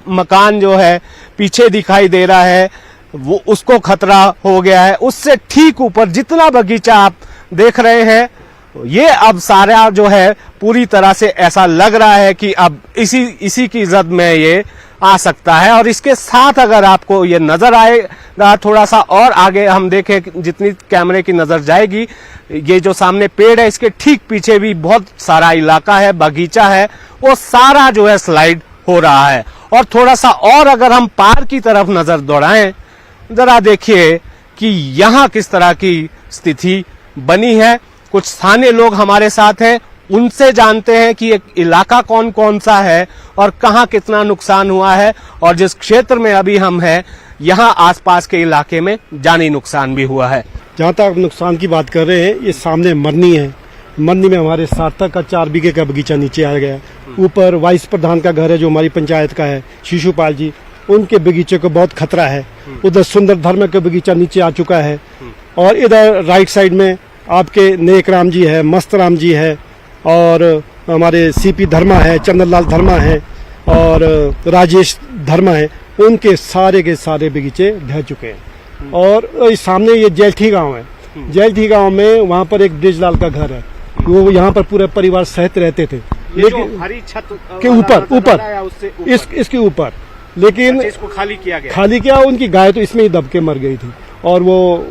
J: मकान जो है पीछे दिखाई दे रहा है, वो उसको खतरा हो गया है। उससे ठीक ऊपर जितना बगीचा आप देख रहे हैं, ये अब सारा जो है पूरी तरह से ऐसा लग रहा है कि अब इसी की जद में ये आ सकता है। और इसके साथ अगर आपको ये नजर आएगा थोड़ा सा और आगे हम देखें, जितनी कैमरे की नजर जाएगी, ये जो सामने पेड़ है इसके ठीक पीछे भी बहुत सारा इलाका है, बगीचा है, वो सारा जो है स्लाइड हो रहा है। और थोड़ा सा और अगर हम पार की तरफ नजर दौड़ाएं, जरा देखिए कि यहाँ किस तरह की स्थिति बनी है। कुछ स्थानीय लोग हमारे साथ हैं, उनसे जानते हैं कि एक इलाका कौन कौन सा है और कहाँ कितना नुकसान हुआ है, और जिस क्षेत्र में अभी हम हैं यहाँ आसपास के इलाके में जानी नुकसान भी हुआ है।
K: जहाँ तक नुकसान की बात कर रहे हैं, ये सामने मरनी है, मरनी में हमारे सार्थक का 4 बीघे का बगीचा नीचे आ गया। ऊपर वाइस प्रधान का घर है जो हमारी पंचायत का है, शिशुपाल जी, उनके बगीचे को बहुत खतरा है। उधर सुंदर धर्म का बगीचा नीचे आ चुका है। और इधर राइट साइड में आपके नेक राम जी है, मस्त राम जी है, और हमारे सीपी धर्मा है, चंद्रलाल धर्मा है, और राजेश धर्मा है, उनके सारे के सारे बगीचे ढह चुके हैं। और सामने ये जैलठी गांव है, जैलठी गांव में वहाँ पर एक ब्रिजलाल का घर है, वो यहाँ पर पूरे परिवार सहित रहते थे, लेकिन
J: हरी छत
K: के ऊपर इसके ऊपर, लेकिन
J: इसको खाली
K: किया। उनकी गाय तो इसमें ही दब के मर गई थी, और वो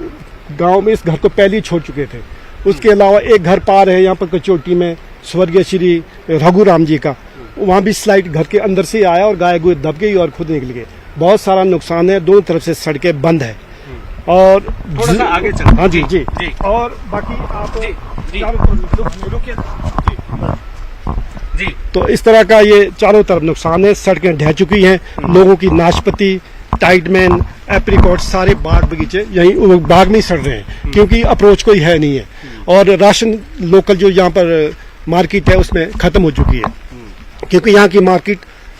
K: गांव में इस घर को पहले ही छोड़ चुके थे। उसके अलावा एक घर पार है यहाँ पर कचोटी में, स्वर्गीय श्री रघुराम जी का, वहाँ भी स्लाइड घर के अंदर से आया और गाय गुए दब गई और खुद निकल गए। बहुत सारा नुकसान है, दोनों तरफ से सड़कें बंद है। और
J: थोड़ा सा आगे चलो।
K: हाँ जी जी। और बाकी आप रुकिए जी। तो इस तरह का ये चारों तरफ नुकसान है, सड़कें ढह चुकी हैं, लोगों की नाशपती, टाइटमैन, एप्रिकॉट, सारे बाग बगीचे यहीं बाग में ही सड़ रहे हैं, क्योंकि अप्रोच कोई है नहीं है। और राशन लोकल जो यहाँ पर मार्केट है उसमें खत्म हो चुकी है, क्योंकि यहाँ की मार्केट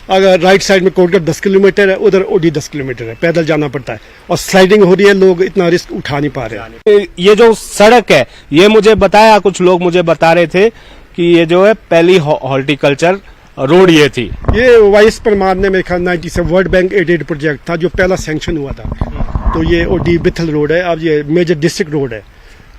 K: अगर राइट साइड में कोटगढ़ 10 किलोमीटर है, उधर ओडी 10 किलोमीटर है, पैदल जाना पड़ता है, और स्लाइडिंग हो रही है, लोग इतना रिस्क उठा नहीं पा रहे हैं।
J: ये जो सड़क है, ये मुझे बताया, कुछ लोग मुझे बता रहे थे कि ये जो है पहली हॉर्टिकल्चर रोड ये थी।
K: ये वाइस परमार ने मेरे ख्याल 97 वर्ल्ड बैंक एडेड प्रोजेक्ट था जो पहला सैंक्शन हुआ था। तो ये ओडी बिथल रोड है, अब ये मेजर डिस्ट्रिक्ट रोड है।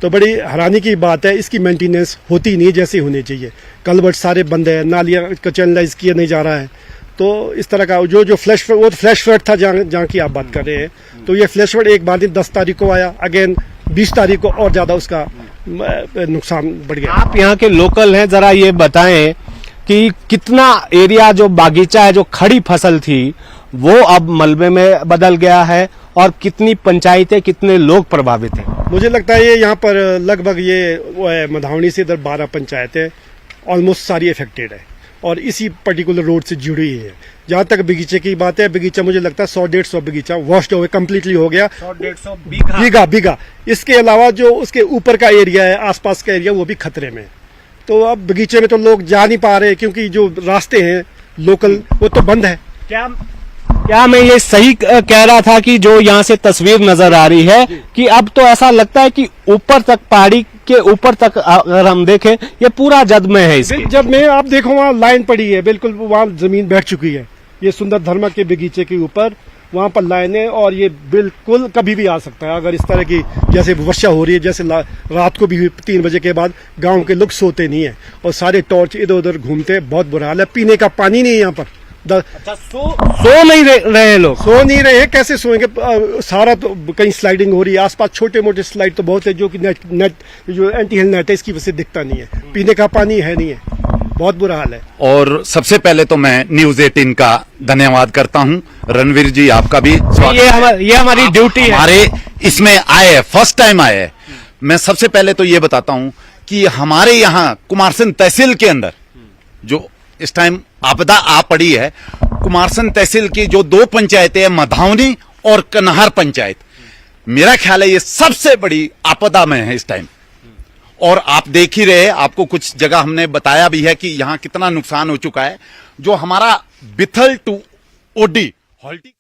K: तो बड़ी हैरानी की बात है, इसकी मेंटेनेंस होती नहीं जैसे होनी चाहिए। कलवर्ट सारे बंद है, नालियां को चैनलाइज किया नहीं जा रहा है। तो इस तरह का जो फ्लैश फ्लड था जहाँ की आप बात कर रहे हैं, तो ये फ्लैश फ्लड एक बार 10 तारीख को आया, अगेन 20 तारीख को और ज्यादा उसका नुकसान बढ़ गया।
J: आप यहाँ के लोकल हैं, जरा ये बताएं कि कितना एरिया जो बागीचा है, जो खड़ी फसल थी, वो अब मलबे में बदल गया है, और कितनी पंचायतें, कितने लोग प्रभावित हैं?
K: मुझे लगता है ये यहाँ पर लगभग ये वो है, मधावनी से इधर 12 पंचायतें ऑलमोस्ट सारी अफेक्टेड है, और इसी पर्टिकुलर रोड से जुड़ी हुई है। जहाँ तक बगीचे की बात है, बगीचा मुझे लगता है 100-150 बगीचा वॉश्ड हो कम्प्लीटली हो गया,
J: 100-150
K: बीघा। इसके अलावा जो उसके ऊपर का एरिया है, आसपास का एरिया, वो भी खतरे में। तो अब बगीचे में तो लोग जा नहीं पा रहे, क्योंकि जो रास्ते हैं लोकल वो तो बंद है।
J: क्या मैं ये सही कह रहा था कि जो यहाँ से तस्वीर नजर आ रही है कि अब तो ऐसा लगता है कि ऊपर तक, पहाड़ी के ऊपर तक अगर हम देखें, ये पूरा जद में है इसके।
K: जब में आप देखो वहाँ लाइन पड़ी है, बिल्कुल वहाँ जमीन बैठ चुकी है। ये सुंदर धर्मा के बगीचे के ऊपर वहाँ पर लाइन है, और ये बिल्कुल कभी भी आ सकता है अगर इस तरह की जैसे वर्षा हो रही है, जैसे रात को भी हुई 3 बजे के बाद। गाँव के लोग सोते नहीं है, और सारे टॉर्च इधर उधर घूमते, बहुत बुरा हाल है। पीने का पानी नहीं है यहाँ पर।
J: अच्छा, सो नहीं रहे लोग,
K: सो नहीं रहे, कैसे सोएंगे? सारा तो कहीं स्लाइडिंग हो रही है, आसपास छोटे मोटे स्लाइड तो बहुत है, जो कि नेट जो एंटी हेल नेट है, इसकी वजह से दिखता नहीं है। पीने का पानी है नहीं है, बहुत बुरा हाल है।
L: और सबसे पहले तो मैं न्यूज 18 का धन्यवाद करता हूं। रणवीर जी, आपका भी स्वागत।
J: ये हमारी ड्यूटी है,
L: हमारे इसमें आए, फर्स्ट टाइम आए। मैं सबसे पहले तो ये बताता हूं कि हमारे यहाँ कुमारसैन तहसील के अंदर जो इस टाइम आपदा आ पड़ी है, कुमारसैन तहसील की जो 2 पंचायतें हैं, मधावनी और कन्हार पंचायत, मेरा ख्याल है ये सबसे बड़ी आपदा में है इस टाइम। और आप देख ही रहे, आपको कुछ जगह हमने बताया भी है कि यहां कितना नुकसान हो चुका है। जो हमारा बिथल टू ओडी हॉल्टी